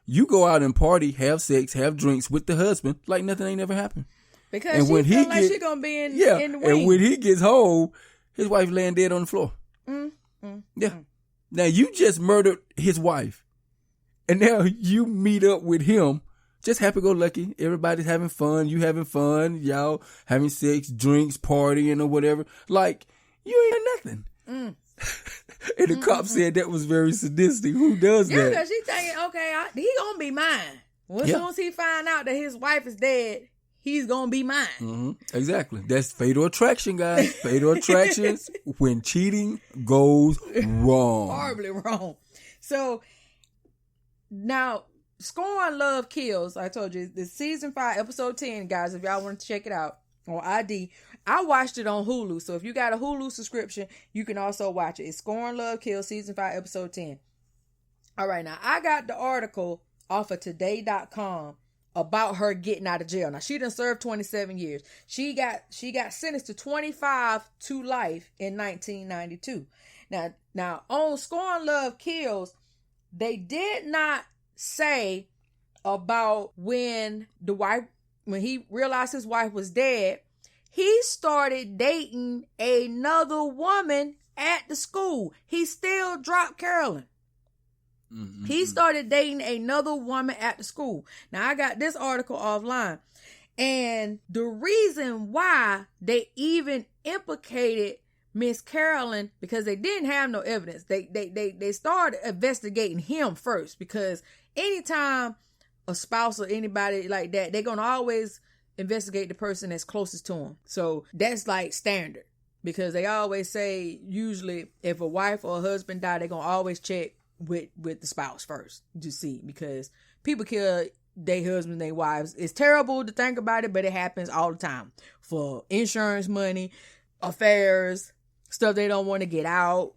You go out and party, have sex, have drinks with the husband like nothing ain't ever happened.
Because and she feel like she's going to be in the wing.
And when he gets home, his wife laying dead on the floor. Now, you just murdered his wife. And now you meet up with him. Just happy-go-lucky. Everybody's having fun. You having fun. Y'all having sex, drinks, partying or whatever. Like, you ain't nothing. And the cop said that was very sadistic. Who does that?
Yeah, because she's thinking, okay, he gonna be mine. As soon as he find out that his wife is dead, he's gonna be mine.
Mm-hmm. Exactly. That's fatal attraction, guys. Fatal attractions when cheating goes wrong.
Horribly wrong. So, now... Scorn, Love, Kills. I told you, this season 5, episode 10, guys. If y'all want to check it out on ID, I watched it on Hulu. So if you got a Hulu subscription, you can also watch it. It's Scorn, Love, Kills, season 5, episode 10. All right, now I got the article off of today.com about her getting out of jail. Now she done served 27 years. She got sentenced to 25 to life in 1992. Now on Scorn, Love, Kills, they did not say about when he realized his wife was dead, he started dating another woman at the school. He still dropped Carolyn. Mm-hmm. He started dating another woman at the school. Now I got this article offline, and the reason why they even implicated Miss Carolyn, because they didn't have no evidence. They started investigating him first, because anytime a spouse or anybody like that, they're going to always investigate the person that's closest to them. So that's like standard, because they always say, usually if a wife or a husband die, they're going to always check with the spouse first to see, because people kill their husbands, their wives. It's terrible to think about it, but it happens all the time for insurance money, affairs, stuff they don't want to get out,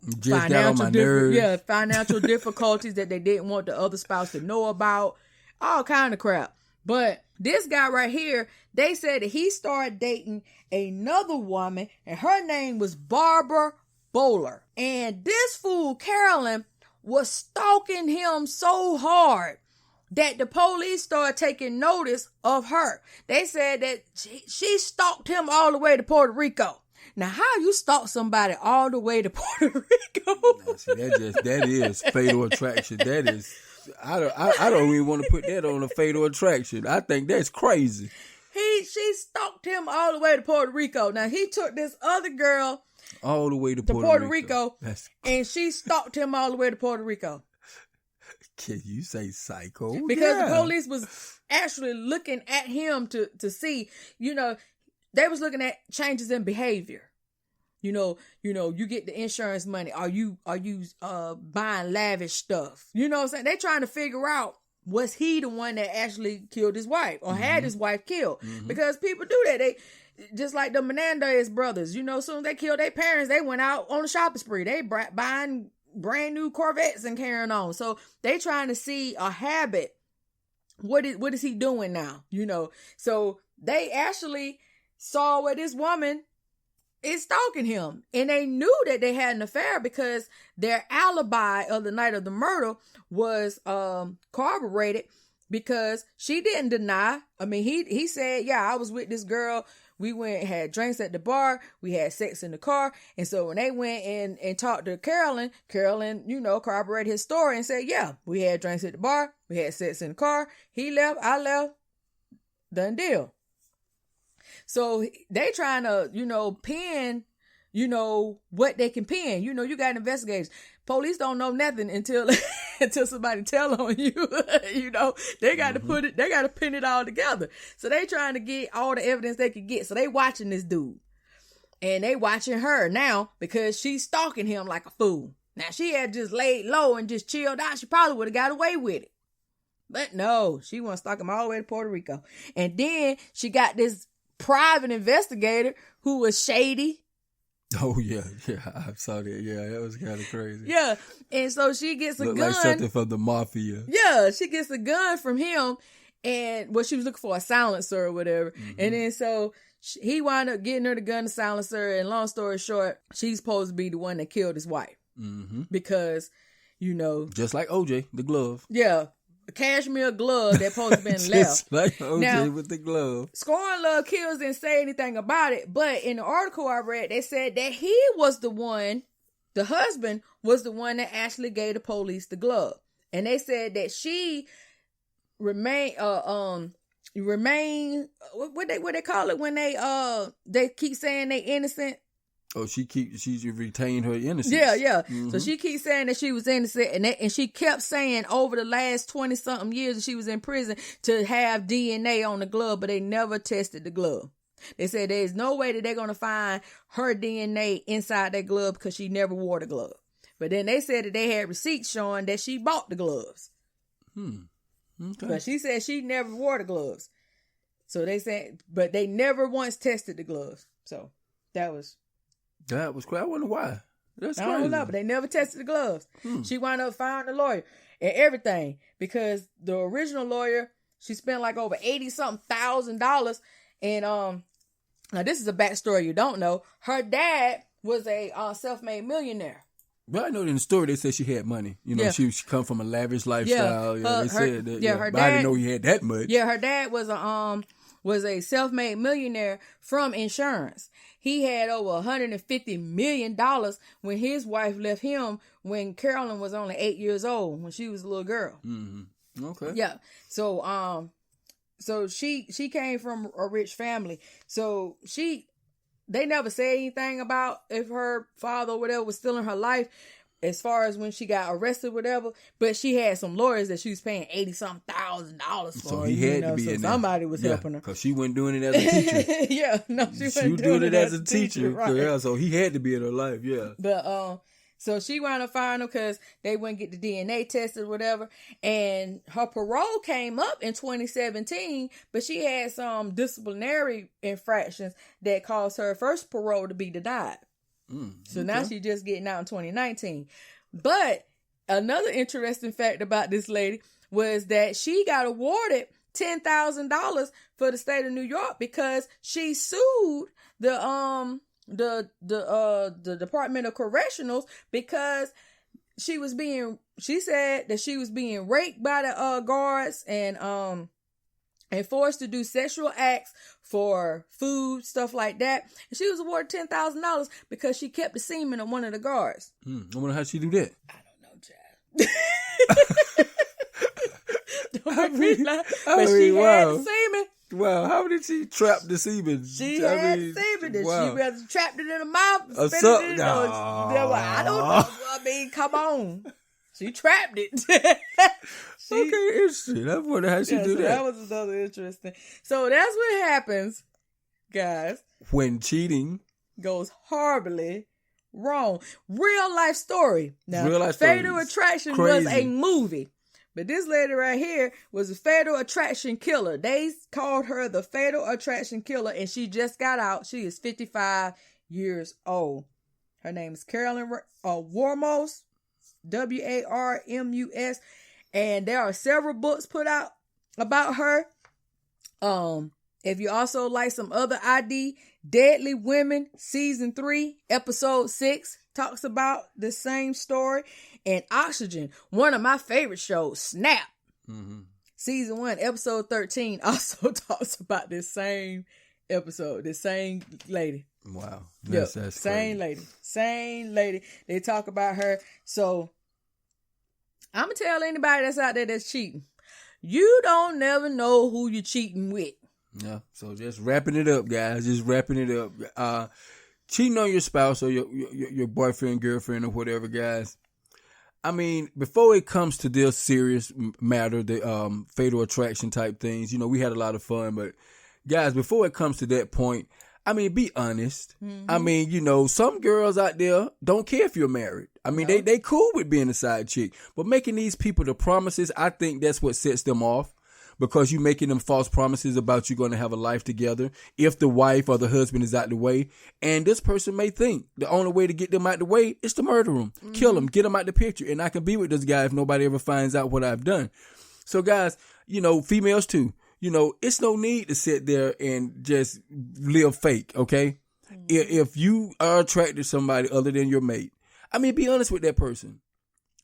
financial difficulties that they didn't want the other spouse to know about, all kind of crap. But this guy right here, they said that he started dating another woman, and her name was Barbara Bowler. And this fool, Carolyn, was stalking him so hard that the police started taking notice of her. They said that she stalked him all the way to Puerto Rico. Now, how you stalk somebody all the way to Puerto Rico?
Now, see, that is fatal attraction. That is, I don't even want to put that on a fatal attraction. I think that's crazy.
She stalked him all the way to Puerto Rico. Now, he took this other girl
all the way to Puerto Rico.
And she stalked him all the way to Puerto Rico.
Can you say psycho?
Because the police was actually looking at him to see, they was looking at changes in behavior. You get the insurance money. Are you buying lavish stuff? You know what I'm saying? They trying to figure out, was he the one that actually killed his wife or had his wife killed? Because people do that. They just like the Menendez brothers. Soon as they killed their parents, they went out on a shopping spree. They buying brand new Corvettes and carrying on. So they trying to see a habit. What is he doing now? So they actually saw where this woman is stalking him, and they knew that they had an affair because their alibi of the night of the murder was corroborated, because she didn't deny. I mean, he said, yeah, I was with this girl. We went and had drinks at the bar. We had sex in the car. And so when they went and talked to Carolyn, corroborated his story and said, yeah, we had drinks at the bar. We had sex in the car. He left. I left. Done deal. So they trying to, pin, what they can pin. You got investigators. Police don't know nothing until somebody tell on you. They got to put it, they got to pin it all together. So they trying to get all the evidence they could get. So they watching this dude, and they watching her now because she's stalking him like a fool. Now, she had just laid low and just chilled out, she probably would have got away with it. But no, she want to stalk him all the way to Puerto Rico. And then she got this private investigator who was shady.
Oh, yeah, I saw that. Yeah, that was kind of crazy.
Yeah, and so she gets a gun.
Like something from the mafia.
Yeah, she gets a gun from him, and she was looking for a silencer or whatever. And then so he wound up getting her the gun, the silencer, and long story short, she's supposed to be the one that killed his wife. Because,
just like OJ, the glove.
Yeah. A cashmere glove that supposed to been left.
Just like OJ
now,
with the glove.
Scorn Love Kills didn't say anything about it, but in the article I read, they said that he was the one, the husband was the one that actually gave the police the glove. And they said that she remain, what they call it when they keep saying they innocent?
Oh, she retained her innocence.
Yeah. So she keeps saying that she was innocent, and she kept saying over the last 20-something years that she was in prison to have DNA on the glove, but they never tested the glove. They said there's no way that they're going to find her DNA inside that glove because she never wore the glove. But then they said that they had receipts showing that she bought the gloves. Okay. But she said she never wore the gloves. So they said, but they never once tested the gloves. So that was crazy.
I wonder why. That's crazy.
I don't know, but they never tested the gloves. She wound up firing the lawyer and everything because the original lawyer, she spent like over $80,000. And now this is a backstory you don't know. Her dad was a self-made millionaire.
Well, I know in the story they said she had money. She come from a lavish lifestyle. They said that. Her dad, I didn't know he had that much.
Yeah, her dad was a self-made millionaire from insurance. He had over $150 million when his wife left him when Carolyn was only 8 years old, when she was a little girl.
Okay.
Yeah. So she came from a rich family. So they never said anything about if her father or whatever was still in her life as far as when she got arrested or whatever, but she had some lawyers that she was paying $80,000 for.
So he had to be in there.
Somebody was helping her.
Because she wasn't doing it as a teacher.
She
was doing it as a teacher.
Right.
Yeah, so he had to be in her life, yeah.
But so she wound up firing him because they wouldn't get the DNA tested or whatever. And her parole came up in 2017, but she had some disciplinary infractions that caused her first parole to be denied. So now she's just getting out in 2019. But another interesting fact about this lady was that she got awarded $10,000 for the state of New York because she sued the Department of Correctionals because she said that she was being raped by the guards and forced to do sexual acts for food, stuff like that. And she was awarded $10,000 because she kept the semen of one of the guards.
I wonder how she do that.
I don't know, child. Don't realize, but she had the semen.
Wow, how did she trap the semen?
She had semen. Wow. She rather trapped it in her mouth, spit it in. I don't know. I mean, come on. She trapped it.
Okay, interesting. I wonder how she do that.
That was another interesting. So that's what happens guys,
when cheating
goes horribly wrong. Real life story. Now,
Real life
Fatal
stories.
Attraction
Crazy.
was a movie. But this lady right here was a fatal attraction killer. They called her the fatal attraction killer, and she just got out. She is 55 years old. Her name is Carolyn Warmus, Warmus, and there are several books put out about her. If you also like some other ID, Deadly Women, Season 3, Episode 6, talks about the same story. And Oxygen, one of my favorite shows, Snap, Season 1, Episode 13, also talks about this same episode, this same lady.
Wow.
That's
Same
lady. Same lady. They talk about her. So, I'm going to tell anybody that's out there that's cheating, you don't never know who you're cheating with.
Yeah. So just wrapping it up, guys. Just wrapping it up. Cheating on your spouse or your boyfriend, girlfriend, or whatever, guys. I mean, before it comes to this serious matter, the fatal attraction type things, we had a lot of fun. But guys, before it comes to that point, I mean, be honest. I mean, some girls out there don't care if you're married. I mean, they cool with being a side chick. But making these people the promises, I think that's what sets them off. Because you making them false promises about you going to have a life together if the wife or the husband is out the way. And this person may think the only way to get them out the way is to murder them, kill them, get them out the picture. And I can be with this guy if nobody ever finds out what I've done. So guys, females too, it's no need to sit there and just live fake. Okay. If you are attracted to somebody other than your mate, I mean, be honest with that person.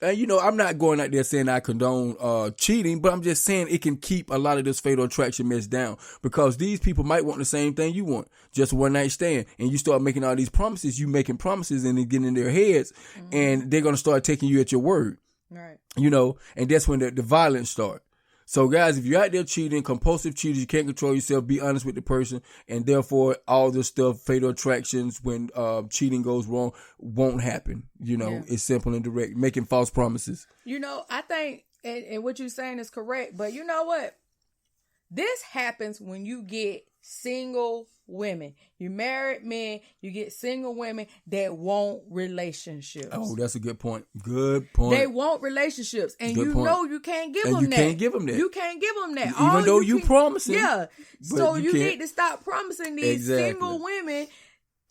And, I'm not going out there saying I condone cheating, but I'm just saying it can keep a lot of this fatal attraction mess down because these people might want the same thing you want, just one night stand. And you start making all these promises, you making promises and they get in their heads and they're going to start taking you at your word.
Right.
And that's when the violence starts. So guys, if you're out there cheating, compulsive cheaters, you can't control yourself, be honest with the person. And therefore all this stuff, fatal attractions, when cheating goes wrong, won't happen. It's simple and direct, making false promises.
I think, and what you're saying is correct, but you know what? This happens when you get single women. You married men, you get single women that want relationships.
Oh, that's a good point. Good point.
They want relationships, and you can't give them that.
You can't give them that.
You can't give them that.
Even though you promising.
Yeah. So you need to stop promising these single women.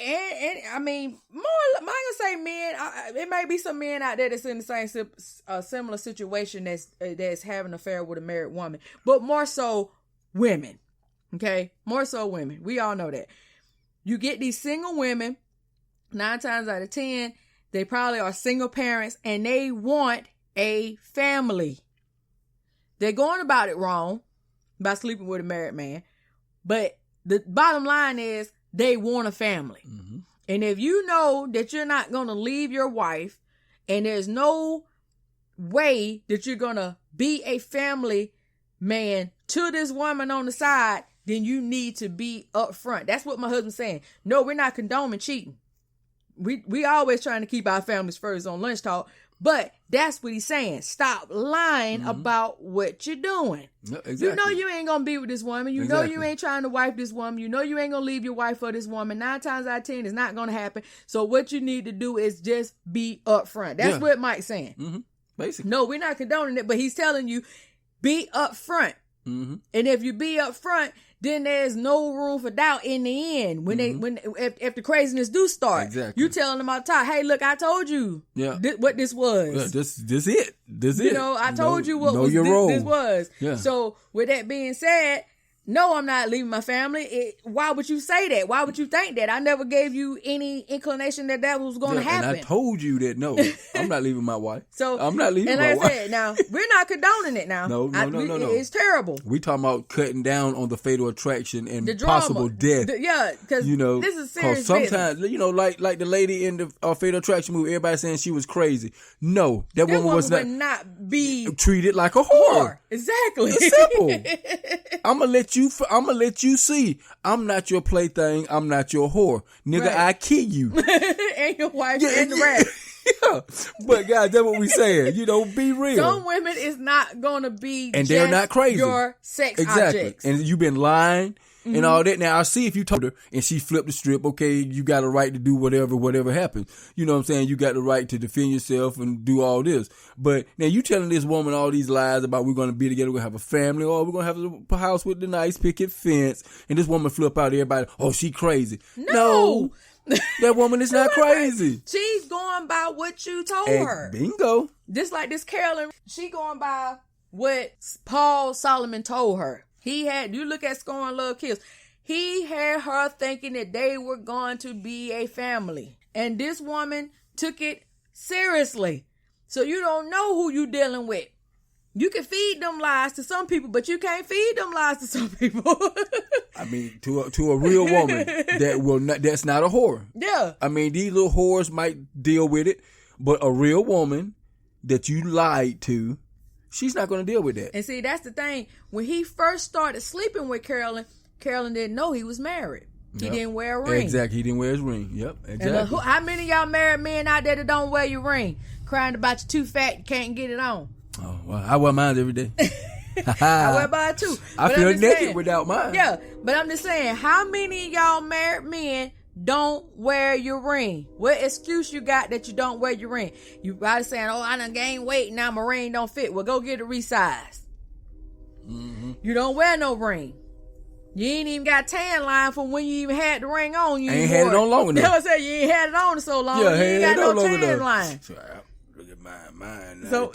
And I mean, more, I'm not gonna say men. It may be some men out there that's in the same similar situation that's having an affair with a married woman, but more so women. Okay, more so women. We all know that. You get these single women, 9 times out of 10, they probably are single parents and they want a family. They're going about it wrong by sleeping with a married man. But the bottom line is they want a family. Mm-hmm. And if you know that you're not going to leave your wife and there's no way that you're going to be a family man to this woman on the side, then you need to be upfront. That's what my husband's saying. No, we're not condoning cheating. We always trying to keep our families first on Lunch Talk, but that's what he's saying. Stop lying about what you're doing. No, exactly. You know you ain't gonna be with this woman. You know you ain't trying to wife this woman. You know you ain't gonna leave your wife for this woman. 9 times out of 10, it's not gonna happen. So what you need to do is just be upfront. That's what Mike's saying. Mm-hmm. Basically. No, we're not condoning it, but he's telling you, be upfront. Mm-hmm. And if you be upfront, then there's no room for doubt in the end. When if the craziness do start, you telling them out top, hey, look, I told you what this was.
Yeah, this it.
I told you what this was. Yeah. So with that being said, no, I'm not leaving my family. Why would you say that? Why would you think that? I never gave you any inclination that was going to happen.
And I told you that, no, I'm not leaving my wife.
So
I'm not leaving my wife. And like I said,
now, we're not condoning it now.
No.
It's terrible.
We talking about cutting down on the fatal attraction and possible death.
Because this is serious
sometimes, business. Like the lady in the Fatal Attraction movie, everybody saying she was crazy. No, that woman was
not be
treated like a whore.
Exactly.
It's simple. I'm gonna let you see. I'm not your plaything. I'm not your whore. Nigga, I kill you.
And your wife and the rest.
Yeah. But guys, that's what we saying. Be real.
Some women is not gonna be
and they're not crazy.
Your sex objects.
And you've been lying. and all that. Now I see if you told her and she flipped the strip, okay, you got a right to do whatever happens. You know what I'm saying? You got the right to defend yourself and do all this. But now you telling this woman all these lies about we're going to be together, we're going to have a family, or we're going to have a house with the nice picket fence, and this woman flip out everybody, oh, she crazy. No. That woman is not crazy.
She's going by what you told her.
Bingo.
Just like this Carolyn, she going by what Paul Solomon told her. You look at Scorn Love Kills. He had her thinking that they were going to be a family. And this woman took it seriously. So you don't know who you dealing with. You can feed them lies to some people, but you can't feed them lies to some people.
I mean, to a real woman that's not a whore.
Yeah.
I mean, these little whores might deal with it, but a real woman that you lied to, she's not going to deal with that.
And see, that's the thing. When he first started sleeping with Carolyn didn't know he was married. He didn't wear a ring.
Exactly. He didn't wear his ring. Yep. Exactly.
And how many of y'all married men out there that don't wear your ring? Crying about you too fat, you can't get it on.
Oh, well, I wear mine every day.
I wear mine too.
I feel naked without mine.
Yeah, but I'm just saying, how many of y'all married men don't wear your ring? What excuse you got that you don't wear your ring? You probably saying, oh, I done gained weight, now my ring don't fit. Well, go get it resized. Mm-hmm. You don't wear no ring. You ain't even got tan line from when you even had the ring on. You
ain't had it on long enough.
That's what I said. You ain't had it on so long. Yeah, you ain't got no tan line.
Look at mine.
So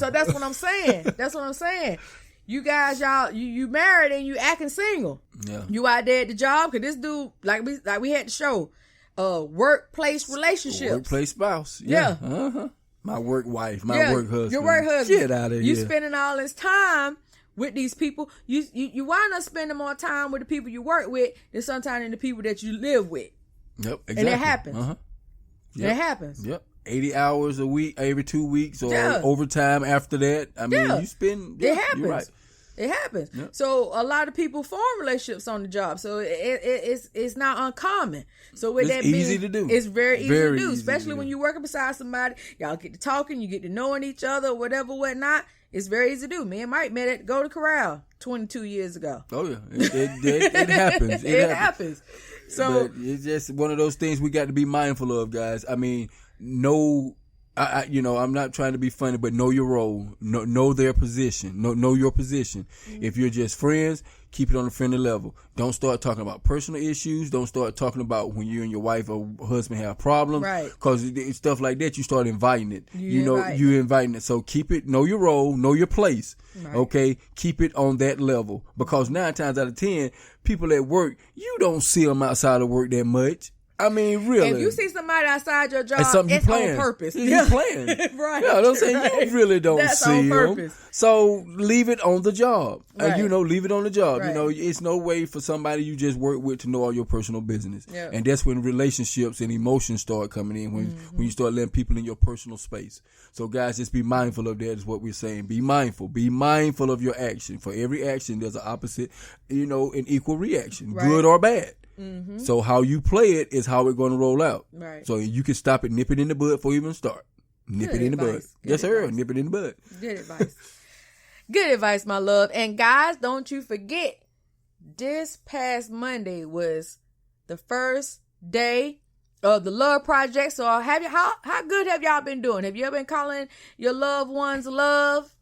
that's what I'm saying. That's what I'm saying. You guys, y'all, you married and you acting single. Yeah. You out there at the job because this dude, like we had to show, workplace relationships.
Workplace spouse. Yeah. Uh-huh. My work wife. My work husband.
Your work husband.
Get out of here.
You spending all this time with these people. You wind up spending more time with the people you work with than sometimes in the people that you live with.
Yep. Exactly.
And it happens.
Uh-huh.
Yep. It happens.
Yep. 80 hours a week, every 2 weeks, or overtime after that. I mean, you spend.
It happens.
You're right.
It happens.
Yep.
So a lot of people form relationships on the job. So it's not uncommon. So with
it's
that
easy
being,
to do.
It's very easy to do,
easy
especially when you're working beside somebody. Y'all get to talking, you get to knowing each other, whatever, whatnot. It's very easy to do. Me and Mike met at Go to Corral 22 years ago.
Oh yeah, it happens.
It happens. So
but it's just one of those things we got to be mindful of, guys. I mean, I'm not trying to be funny, but know your role, know their position, know your position. Mm-hmm. If you're just friends, keep it on a friendly level. Don't start talking about personal issues. Don't start talking about when you and your wife or husband have problems.
Right.
Because stuff like that, you start inviting it. You're inviting it. So keep it, know your role, know your place. Right. Okay? Keep it on that level. Because 9 times out of 10, people at work, you don't see them outside of work that much. I mean, really.
If you see somebody outside your job, it's
playing.
On purpose.
You're playing.
Right.
Yeah, I'm saying you really don't
That's
see
on purpose.
them. So leave it on the job.
Right.
Leave it on the job.
Right.
It's no way for somebody you just work with to know all your personal business.
Yeah.
And that's when relationships and emotions start coming in, when you start letting people in your personal space. So guys, just be mindful of that is what we're saying. Be mindful. Be mindful of your action. For every action, there's an opposite, an equal reaction,
right.
Good or bad.
Mm-hmm.
So how you play it is how it's going to roll out.
Right.
So you can stop it, nip it in the bud before you even start. Nip it in the bud. Yes, sir. Nip it in the bud.
Good advice. Good advice, my love. And guys, don't you forget, this past Monday was the first day of the Love Project. So how good have y'all been doing? Have you ever been calling your loved ones love?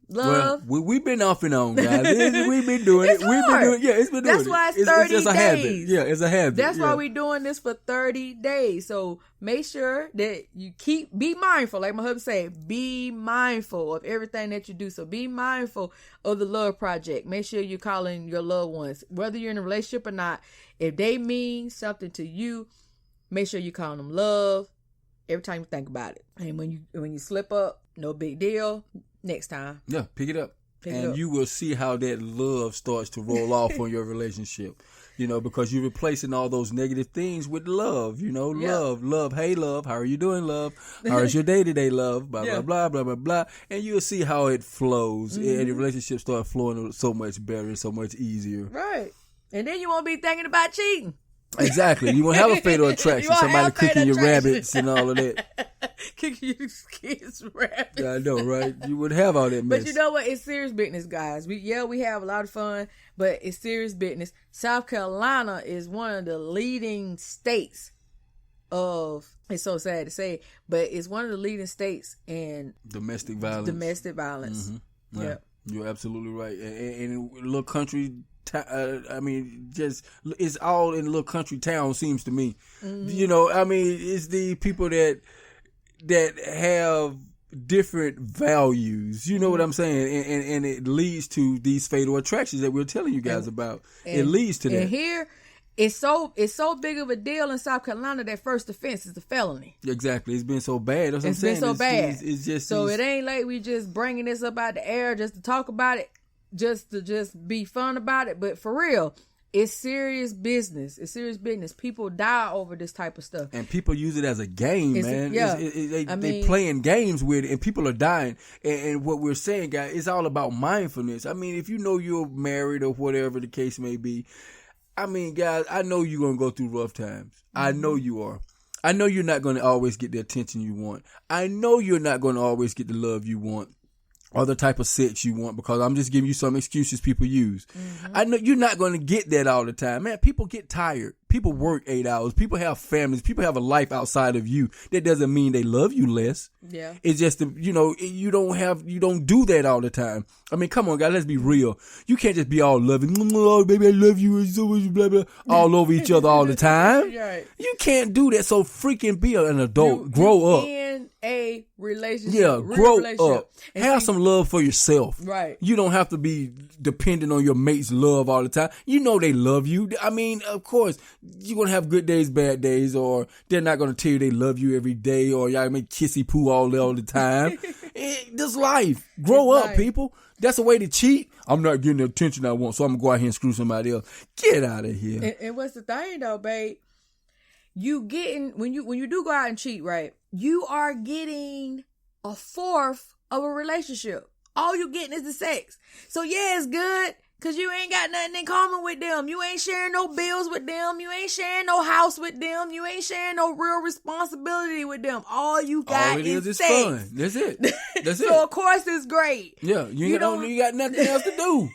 Well,
we've been off and on, guys. We've been doing it.
We've been doing
it. It's been doing it.
That's why it's 30
just
days.
A habit. Yeah, it's a habit.
That's why we're doing this for 30 days. So make sure that you be mindful. Like my husband said, be mindful of everything that you do. So be mindful of the Love Project. Make sure you're calling your loved ones, whether you're in a relationship or not. If they mean something to you, make sure you call them love every time you think about it. And when you slip up, no big deal. Next time.
Yeah, pick it up. You will see how that love starts to roll off on your relationship. Because you're replacing all those negative things with love. Love. Hey, love. How are you doing, love? How is your day today, love? Blah, blah, blah, blah, blah, blah. And you'll see how it flows. Mm-hmm. And the relationship starts flowing so much better and so much easier.
Right. And then you won't be thinking about cheating.
Exactly. You won't have a fatal attraction. Somebody cooking your rabbits and all of that.
Kick you kids rapping.
I know, right? You would have all that mess.
But you know what? It's serious business, guys. We have a lot of fun, but it's serious business. South Carolina is one of the leading states of, it's so sad to say, but it's one of the leading states in
domestic violence.
Mm-hmm.
Yeah. You're absolutely right. And little country, just it's all in little country town, seems to me. Mm-hmm. You know, I mean, it's the people that have different values. You know what I'm saying? And it leads to these fatal attractions that we're telling you guys about. It leads to that.
And here, it's so big of a deal in South Carolina that first offense is a felony.
Exactly. It's been so bad. That's what I'm saying.
It's been so bad.
It's just
so it ain't like we just bringing this up out the air just to talk about it, just to be fun about it. But for real, it's serious business. It's serious business. People die over this type of stuff.
And people use it as a game, man. They playing games with it, and people are dying. And what we're saying, guys, it's all about mindfulness. I mean, if you know you're married or whatever the case may be, I mean, guys, I know you're going to go through rough times. I know you are. I know you're not going to always get the attention you want. I know you're not going to always get the love you want or the type of sex you want, because I'm just giving you some excuses people use. Mm-hmm. I know you're not going to get that all the time. Man, people get tired. People work 8 hours. People have families. People have a life outside of you. That doesn't mean they love you less. Yeah. It's just, you don't do that all the time. I mean, come on, guys, let's be real. You can't just be all loving. Oh, baby, I love you and so much, blah, blah, all over each other all the time. Right. You can't do that. So freaking be an adult. Grow up.
In a relationship.
Yeah, grow up. Have some love for yourself.
Right.
You don't have to be dependent on your mate's love all the time. You know they love you. I mean, of course, you're going to have good days, bad days, or they're not going to tell you they love you every day, or y'all make kissy poo all the time. This life. Grow up, people. That's a way to cheat. I'm not getting the attention I want, so I'm going to go out here and screw somebody else. Get out of here.
And what's the thing, though, babe? When you do go out and cheat, right, you are getting a fourth of a relationship. All you getting is the sex. So yeah, it's good, because you ain't got nothing in common with them. You ain't sharing no bills with them. You ain't sharing no house with them. You ain't sharing no real responsibility with them. All you got is sex.
Fun. That's it. That's it.
So of course it's great.
Yeah, you got nothing else to do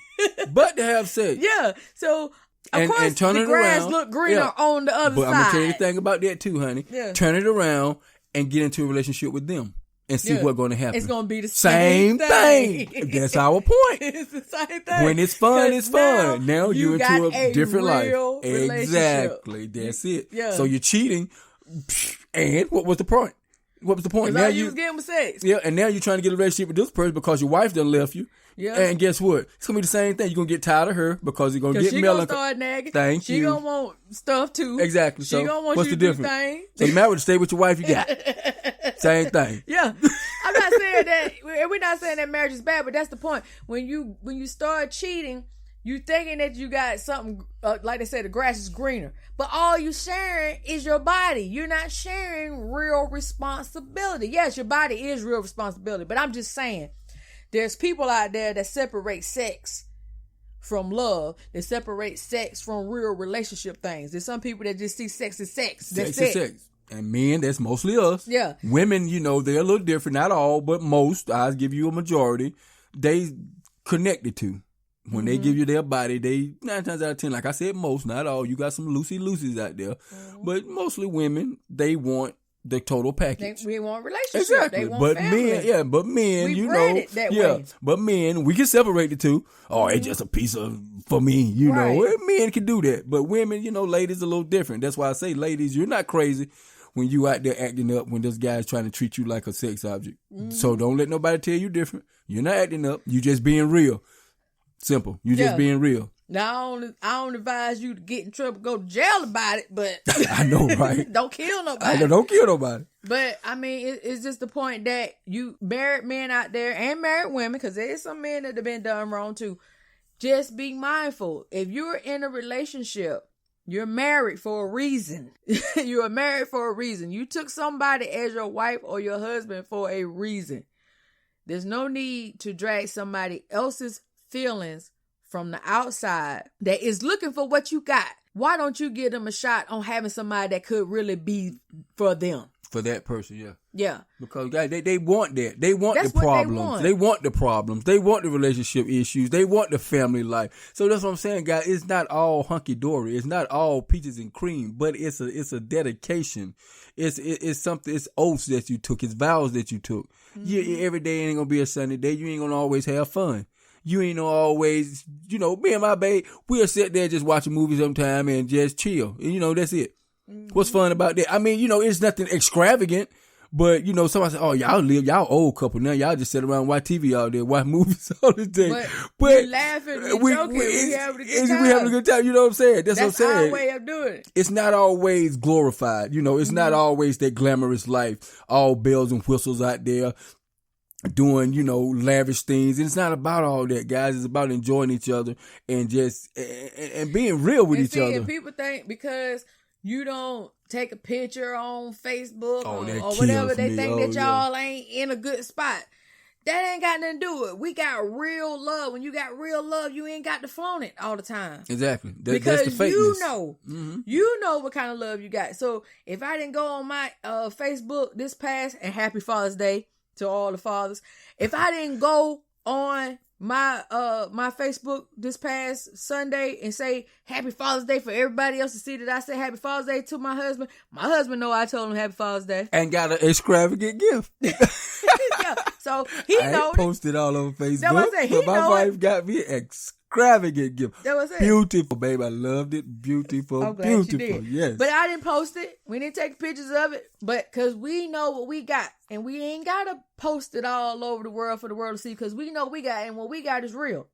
but to have sex.
Yeah, so of course the grass look greener on the other side. But I'm gonna tell you the
thing about that too, honey. Yeah. Turn it around and get into a relationship with them. And see what's going to happen. It's going to be the same thing. That's our point.
It's the same thing.
When it's fun, it's fun. Now you're into a different life.
Exactly.
That's it. Yeah. So you're cheating. And what was the point? What was the point?
Now you was getting with sex.
Yeah, and now you're trying to get a relationship with this person because your wife done left you. Yeah. And guess what? It's going to be the same thing. You're going to get tired of her because you're going to get melancholy.
She going to start nagging.
Thank you.
She going to want stuff too.
Exactly.
She going to want
what's
you
the
to
difference?
do things.
So you married to stay with your wife you got. Same thing.
Yeah. I'm not saying that, we're not saying that marriage is bad, but that's the point. When you start cheating, you thinking that you got something, like they said, the grass is greener. But all you sharing is your body. You're not sharing real responsibility. Yes, your body is real responsibility. But I'm just saying, there's people out there that separate sex from love. They separate sex from real relationship things. There's some people that just see sex as sex. That's it.
Sex. And men, that's mostly us.
Yeah.
Women, they're a little different. Not all, but most. I'll give you a majority. They connected to. When they give you their body, they 9 times out of 10, like I said, most, not all. You got some loosey-loosies out there. Mm-hmm. But mostly women, they want the total package.
We want relationship.
Exactly.
They want family.
But men,
we it that way.
But men, we can separate the two. Oh, it's just a piece of, for me, you know. Men can do that. But women, ladies are a little different. That's why I say, ladies, you're not crazy when you out there acting up when this guy's trying to treat you like a sex object. Mm-hmm. So don't let nobody tell you different. You're not acting up. You just being real. Simple. You just being real.
Now, I don't advise you to get in trouble, go to jail about it, but
I know, right?
Don't kill nobody.
I know, don't kill nobody.
But I mean, it's just the point that you married men out there and married women, because there's some men that have been done wrong too. Just be mindful. If you're in a relationship, you're married for a reason. You are married for a reason. You took somebody as your wife or your husband for a reason. There's no need to drag somebody else's feelings from the outside that is looking for what you got. Why don't you give them a shot on having somebody that could really be for them?
For that person, yeah.
Yeah.
Because guys, they want that. They want
That's
the problems.
what they want.
They want the problems. They want the relationship issues. They want the family life. So that's what I'm saying, guys. It's not all hunky dory. It's not all peaches and cream. But it's a dedication. It's something. It's oaths that you took. It's vows that you took. Mm-hmm. Every day ain't gonna be a sunny day. You ain't gonna always have fun. You ain't gonna always. Me and my babe, we'll sit there just watch a movie sometime and just chill. And that's it. What's fun about that? I mean, it's nothing extravagant, but somebody say, "Oh, y'all old couple now. Y'all just sit around and watch TV all day, watch movies all the day."
But laughing and joking, we having a good time.
We having a good time. You know what I'm saying? That's what I'm saying.
Our way of doing it.
It's not always glorified. It's not always that glamorous life, all bells and whistles out there doing, lavish things. And it's not about all that, guys. It's about enjoying each other and just and being real with each other.
And people think because you don't take a picture on Facebook or
kills
whatever, they
me.
think that y'all ain't in a good spot. That ain't got nothing to do with it. We got real love. When you got real love, you ain't got to flaunt it all the time.
Exactly.
Because
that's the fakeness.
You know what kind of love you got. So if I didn't go on my Facebook this past, and happy Father's Day to all the fathers. If I didn't go on my Facebook this past Sunday and say Happy Father's Day for everybody else to see that I said Happy Father's Day to my husband know I told him Happy Father's Day.
And got an extravagant gift.
Yeah, so he know.
I posted all over Facebook.
That's what I said.
But my wife got me an extravagant gift.
That was it.
Beautiful, babe. I loved it. Beautiful.
I'm glad
beautiful.
you did.
Yes.
But I didn't post it. We didn't take pictures of it. But because we know what we got. And we ain't got to post it all over the world for the world to see. Because we know what we got. And what we got is real.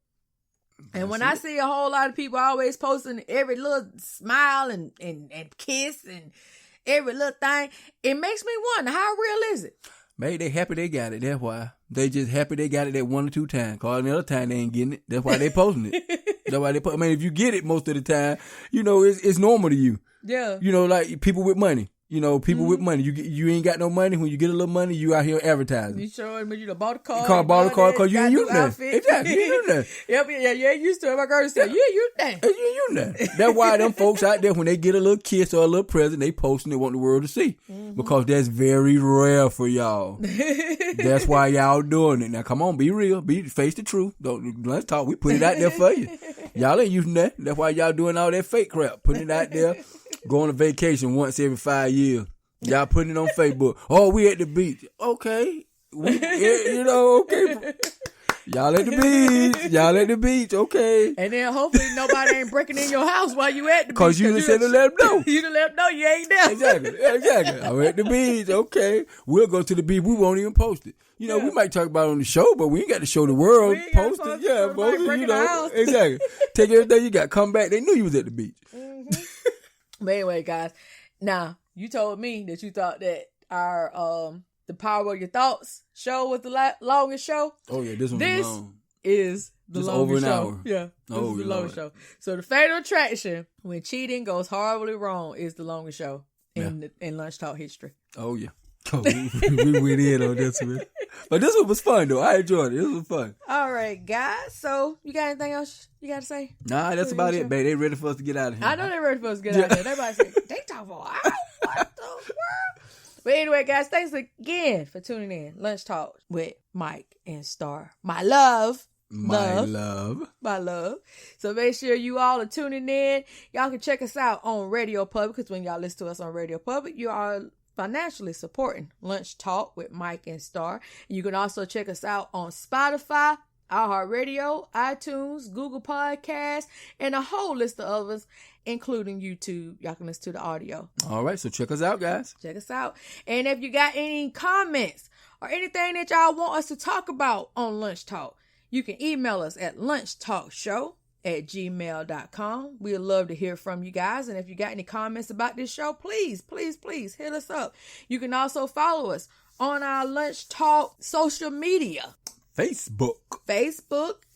And when I see a whole lot of people always posting every little smile and kiss and every little thing, it makes me wonder, how real is it?
Maybe they happy they got it. That's why. They just happy they got it that 1 or 2 times. Cause the other time they ain't getting it. That's why they posting it. That's why they I mean, if you get it most of the time, it's normal to you.
Yeah.
Like people with money. People with money. You ain't got no money. When you get a little money, you out here advertising.
You showing me you bought a car. Bought a car
because you ain't using that. Exactly. You ain't using that.
Yeah, you ain't used to it. My girl said, you ain't using that.
You ain't using that. That's why them folks out there, when they get a little kiss or a little present, they posting, they want the world to see. Mm-hmm. Because that's very rare for y'all. That's why y'all doing it. Now, come on, be real. Face the truth. Let's talk. We put it out there for you. Y'all ain't using that. That's why y'all doing all that fake crap. Putting it out there. Going on vacation once every 5 years. Y'all putting it on Facebook. Oh, we at the beach. Okay. Okay. Y'all at the beach. Okay.
And then hopefully nobody ain't breaking in your house while you at the beach.
Because you done said to let them know.
You done let them know you ain't there.
Exactly. I'm at the beach. Okay. We'll go to the beach. We won't even post it. We might talk about it on the show, but we ain't got to show the world. Post it. Yeah, post it. Exactly. Take everything you got. Come back. They knew you was at the beach.
Mm-hmm. But anyway, guys. Now, you told me that you thought that our The Power of Your Thoughts show was the longest show.
Oh, yeah. This one's long.
Is the
just
longest
over an
show.
hour.
Yeah. This is the longest show. So the fatal attraction, when cheating goes horribly wrong, is the longest show in Lunch Talk history.
Oh, yeah. Oh, we went in on this one. But this one was fun, though. I enjoyed it. This was fun.
All right, guys. So, you got anything else you got to say?
Nah, that's about it, babe. They ready for us to get out of here.
I know they're ready for us to get out of here. Everybody say, they talk for an hour. What the world? But anyway, guys, thanks again for tuning in. Lunch Talk with Mike and Star. My love.
My love.
So make sure you all are tuning in. Y'all can check us out on Radio Public, because when y'all listen to us on Radio Public, you are financially supporting Lunch Talk with Mike and Star. You can also check us out on Spotify, iHeartRadio, iTunes, Google Podcasts, and a whole list of others, including YouTube. Y'all can listen to the audio.
All right, so check us out, guys.
Check us out. And if you got any comments or anything that y'all want us to talk about on Lunch Talk, you can email us at lunchtalkshow@gmail.com. We'd love to hear from you guys. And if you got any comments about this show, please hit us up. You can also follow us on our Lunch Talk social media.
Facebook,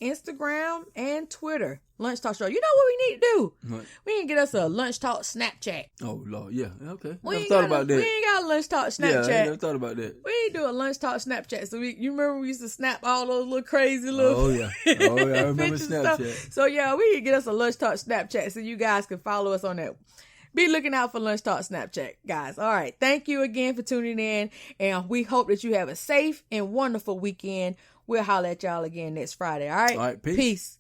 Instagram, and Twitter. Lunch Talk Show. You know what we need to do?
What?
We need to get us a Lunch Talk Snapchat.
Oh, Lord. Yeah. Okay.
We
Never thought about that.
We ain't got a Lunch Talk Snapchat.
Yeah, I never thought about that.
We need to do a Lunch Talk Snapchat. So you remember we used to snap all those little crazy little
Oh, yeah. I remember
pictures and
Snapchat.
stuff. So, yeah, we need to get us a Lunch Talk Snapchat so you guys can follow us on that. Be looking out for Lunch Talk Snapchat, guys. All right. Thank you again for tuning in. And we hope that you have a safe and wonderful weekend. We'll holler at y'all again next Friday. All right.
All right. Peace.
Peace.